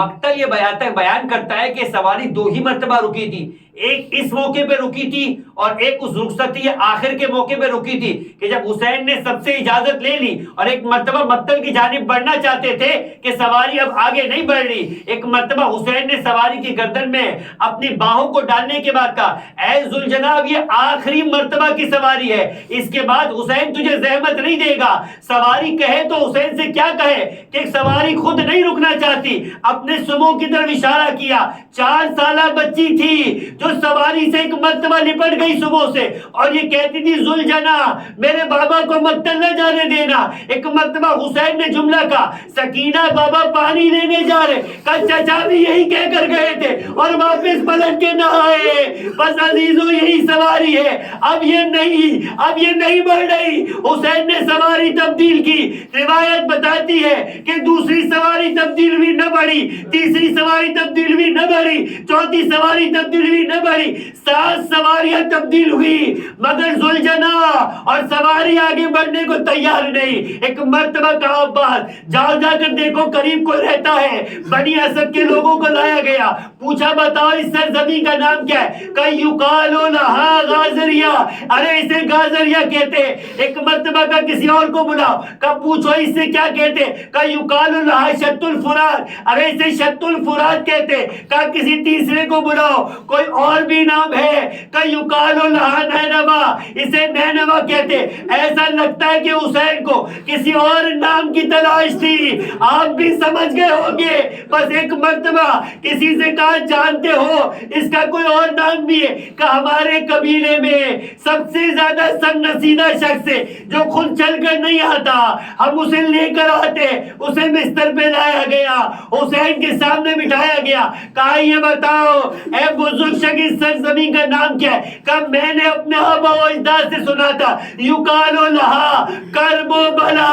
مقتل یہ بیان کرتا ہے کہ سواری 2 ہی مرتبہ رکی تھی، ایک اس موقع پہ رکی تھی اور ایک اس رخصتی آخر کے موقع پہ رکی تھی کہ جب حسین نے سب سے اجازت لے لی اور ایک مرتبہ مقتل کی جانب بڑھنا چاہتے تھے کہ سواری اب آگے نہیں بڑھ رہی، ایک مرتبہ حسین نے سواری کی گردن میں اپنی باہوں کو ڈالنے کے بعد کہا، اے ذوالجناب یہ آخری مرتبہ کی سواری ہے، اس کے بعد حسین تجھے زحمت نہیں دے گا۔ سواری کہے تو حسین سے کیا کہے کہ سواری خود نہیں رکنا چاہتی، اپنے سمو کی طرف اشارہ کیا۔ 4 سالہ بچی تھی جو سواری سے ایک مرتبہ لپٹ گئی صبح سے اور یہ کہتی تھی ذوالجناح میرے بابا کو مقتل نہ جانے دینا۔ ایک مرتبہ حسین نے جملہ کہا، سکینہ بابا پانی لینے جا رہے، کل چچا بھی یہی کہہ کر گئے تھے اور واپس پلٹ کے نہ آئے۔ بس عزیزو یہی سواری ہے، اب یہ نہیں بڑھ رہی۔ حسین نے سواری تبدیل کی، روایت بتاتی ہے کہ دوسری سواری تبدیل بھی نہ بڑھی، تیسری سواری تبدیل بھی نہ بڑھی، چوتھی سواری تبدیل بھی نہ بڑھی، 7 سواریاں تبدیل ہوئی، مگر ذوالجناح اور سواری آگے بڑھنے کو تیار نہیں۔ ایک مرتبہ کہا عباس جاؤ جا کر دیکھو قریب کوئی رہتا ہے۔ بنی اسد کے لوگوں کو لایا گیا، پوچھا بتاؤ اس سرزمین کا نام کیا ہے؟ کہ یقال لہا غازریہ، ارے اسے غازریہ کہتے۔ ایک مرتبہ کا کسی اور کو بلاؤ، کہ پوچھو اس سے کیا کہتے؟ کہ یقال لہا شط الفرات، ارے اسے شط الفرات کہتے۔ کہ کسی تیسرے کو بلاؤ، کوئی اور بھی نام ہے، کہ یقال لہا نینوا، اسے نینوا کہتے۔ ایسا لگتا ہے کہ حسین کو کسی اور نام کی تلاش تھی۔ آپ بھی سمجھ گئے ہوں گے۔ بس ایک مرتبہ کسی سے کہا جانتے ہو اس کا کوئی اور نام بھی ہے؟ کہ ہمارے قبیلے میں سب سے زیادہ سن نصیدہ شخص ہے جو خود چل کر نہیں آتا، ہم اسے لے کر آتے، اسے بستر پہ لایا گیا، حسین کے سامنے بٹھایا گیا، کہا یہ بتاؤ اے بزرگ شخص اس سرزمین کا نام کیا ہے؟ کہ میں نے اپنے آبا و اجداد سے سنا تھا، یقال لہا کرب و بلا،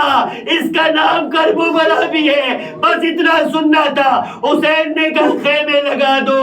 اس کا نام کرب و بلا بھی ہے، بس اتنا سننا تھا۔ حسین نے کہا خیمے لگا دو،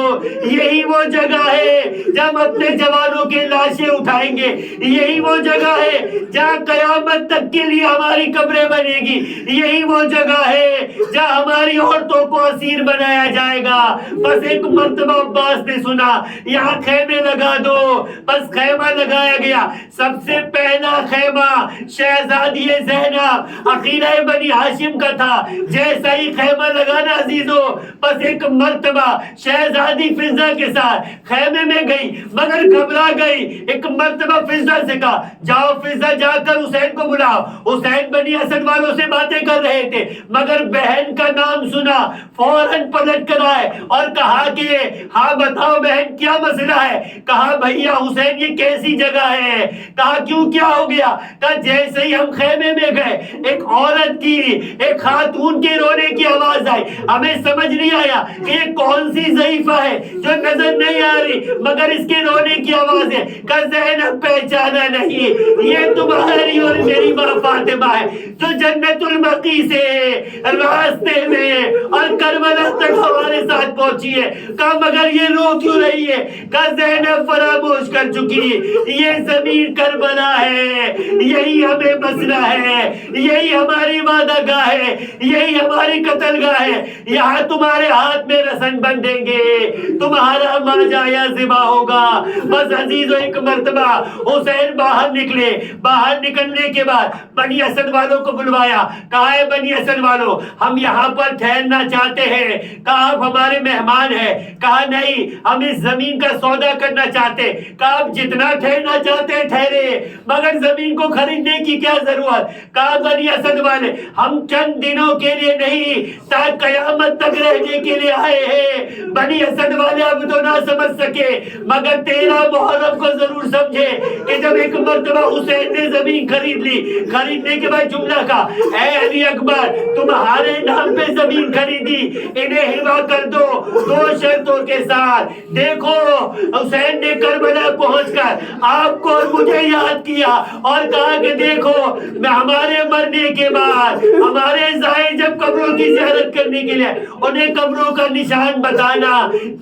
یہی وہ جگہ ہے جب اپنے جوانوں کے لاشیں اٹھائیں گے، یہی وہ جگہ ہے جہاں قیامت تک کے لیے ہماری قبریں بنے گی، یہی وہ جگہ ہے جہاں ہماری عورتوں کو اسیر بنایا جائے گا۔ بس ایک مرتبہ عباس نے سنا یہاں خیمے لگا دو، بس خیمہ لگایا گیا۔ سب سے پہلا خیمہ شہزادی زینب عقیلہ بنی ہاشم کا تھا۔ جیسا ہی خیمہ لگانا عزیزو، بس ایک مرتبہ شہزادی فضہ کے ساتھ خیمے میں گئی مگر گھبرا گئی۔ ایک مرتبہ فضہ سے کہا جاؤ فضہ جا کر حسین کو بلاؤ۔ حسین بنی اسد والوں سے باتیں کر رہے تھے مگر بہن کا نام سنا فوراً پلٹ کر آئے اور اور کہا کہ ہاں بتاؤ بہن کیا مسئلہ ہے؟ کہا بھیا حسین یہ کیسی جگہ ہے؟ کہا کیوں کیا ہو گیا؟ کہا جیسے ہی ہم خیمے میں گئے ایک عورت کی ایک خاتون کے رونے کی آواز آئی، ہمیں سمجھ نہیں آیا کہ یہ کون سی ضعیفہ ہے جو نظر نہیں آ رہی مگر اس کے رونے کی آواز ہے۔ کہا زینب پہچانا نہیں، یہ تمہاری اور میری ماں فاطمہ ہے جو جنت المقی سے راستے میں اور کربلا تک ہمارے ساتھ پہنچی ہے۔ کہا مگر یہ رو کیوں رہی ہے؟ کہا زینب فراموش کر چکی، یہ زمین کربلا ہے، یہی ہمیں بسنا ہے، یہی ہماری وعدہ گاہ ہے، یہی ہماری قتل گاہ ہے، یہاں تمہارے ہاتھ میں رسن بندھیں گے، تمہارا ماجا یا ذبح ہوگا۔ بس عزیزو ایک مرتبہ حسین باہر نکلے، باہر نکلنے کے بعد بنی اسد والوں کو بلوایا، کہا ہے بنی اسد والوں ہم یہاں پر ٹھہرنا چاہتے ہیں۔ کہا آپ ہمارے مہمان ہیں؟ کہا نہیں ہم اس زمین کا سودا کرنا چاہتے۔ کہا آپ جتنا ٹھہرنا چاہتے ہیں ٹھہرے مگر زمین کو خریدنے کی کیا ضرورت؟ کہا بنی اسد والے ہم چند دنوں کے لیے نہیں تا قیامت تک رہنے کے لیے آئے ہیں۔ بنی اسد والے اب تو نہ سمجھ سکے مگر 13 محرم کو ضرور سمجھے کہ جب ایک مرتبہ حسین نے زمین خرید لی، خریدنے کے بعد جملہ کہا اے علی اکبر تمہارے نام پہ زمین خریدی، انہیں ہبا کر دو 2 شرطوں کے ساتھ۔ دیکھو حسین نے کربلا پہنچ کر آپ کو اور مجھے یاد کیا اور کہا کہ دیکھو میں ہمارے مرنے کے بعد ہمارے زائر جب قبروں کی زیارت کرنے کے لیے انہیں قبروں کا نشان بتانا،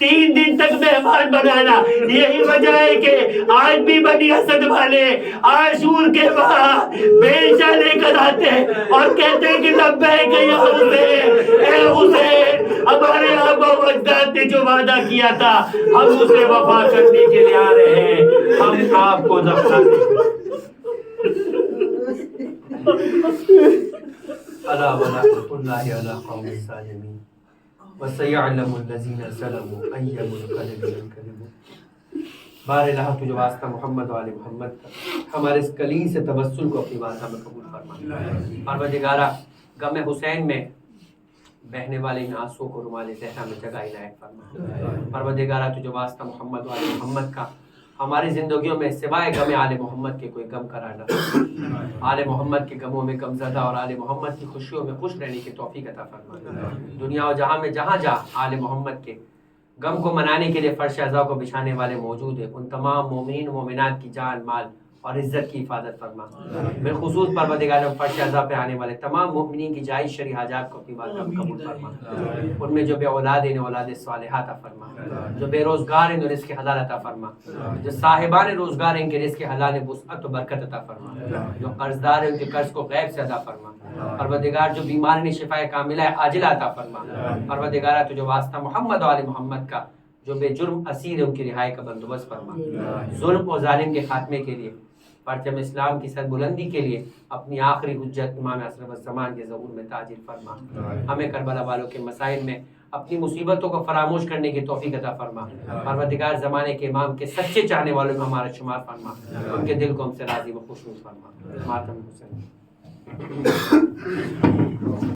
3 دن تک مہمان بنانا۔ یہی وجہ ہے کہ آج بھی بنی اسد والے عاشور کے بعد بیلچہ لے کر آتے ہیں اور کہتے ہیں کہ لبیک یا حسین، اے حسین ہمارے آبا و اجداد نے جو وعدہ کیا تھا ہم اسے وفا کرنے کے لیے آ رہے ہیں، ہم آپ کو دفنا دیں۔ الا ولعنۃ اللہ علی قوم الظالمین وسیعلم الذین ظلموا ای منقلب ینقلبون۔ بار الہ تجھے واسطہ محمد و آل محمد کا ہمارے اس کلیم سے تبسل کو اپنی بارگاہ میں قبول فرما۔ پروردگارہ غم حسین میں بہنے والے ان آنسوؤں کو رومال زہرا میں جگہ عنایت فرما۔ پروردگارہ تجھے واسطہ محمد و آل محمد کا ہماری زندگیوں میں سوائے غم آل محمد کے کوئی غم قرار نہ فرما۔ آل محمد کے غموں میں غم زدہ اور آل محمد کی خوشیوں میں خوش رہنے کی توفیق عطا فرما۔ دنیا و جہاں میں جہاں جہاں آل محمد کے غم کو منانے کے لیے فرش اعضاء کو بچھانے والے موجود ہیں ان تمام مومنین و مومنات کی جان مال اور عزت کی حفاظت فرما۔ بالخصوص پروردگار فرش اعضاء پہ آنے والے تمام مومنین کی جائز شرعی حاجات کو اپنی بارگاہ میں قبول فرما۔ ان میں جو بے اولاد ہیں اولاد صالحہ عطا فرما، جو بے روزگار ہیں رزق حلال عطا فرما، جو صاحبان روزگار ہیں ان کے رزق حلال وسعت و برکت عطا فرما، جو قرض دار ہیں ان کے قرض کو غیب سے ادا فرما۔ پروردگار جو بیمار ہیں شفا کاملہ عاجلہ عطا فرما۔ پروردگار تجھے واسطہ محمد و آل محمد کا جو بے جرم اسیر ہے ان کی رہائی کا بندوبست فرما۔ ظلم و ظالم کے خاتمے کے لیے پرچم اسلام کی سربلندی کے لیے اپنی آخری حجت امام اشرف الزمان کے ظہور میں تاجر فرما۔ ہمیں کربلا والوں کے مسائل میں اپنی مصیبتوں کو فراموش کرنے کی توفیق عطا فرما۔ پروردگار زمانے کے امام کے سچے چاہنے والوں میں ہمارا شمار فرما، ان کے دل کو ہم سے راضی و خوشنود فرما۔ ماتم حسین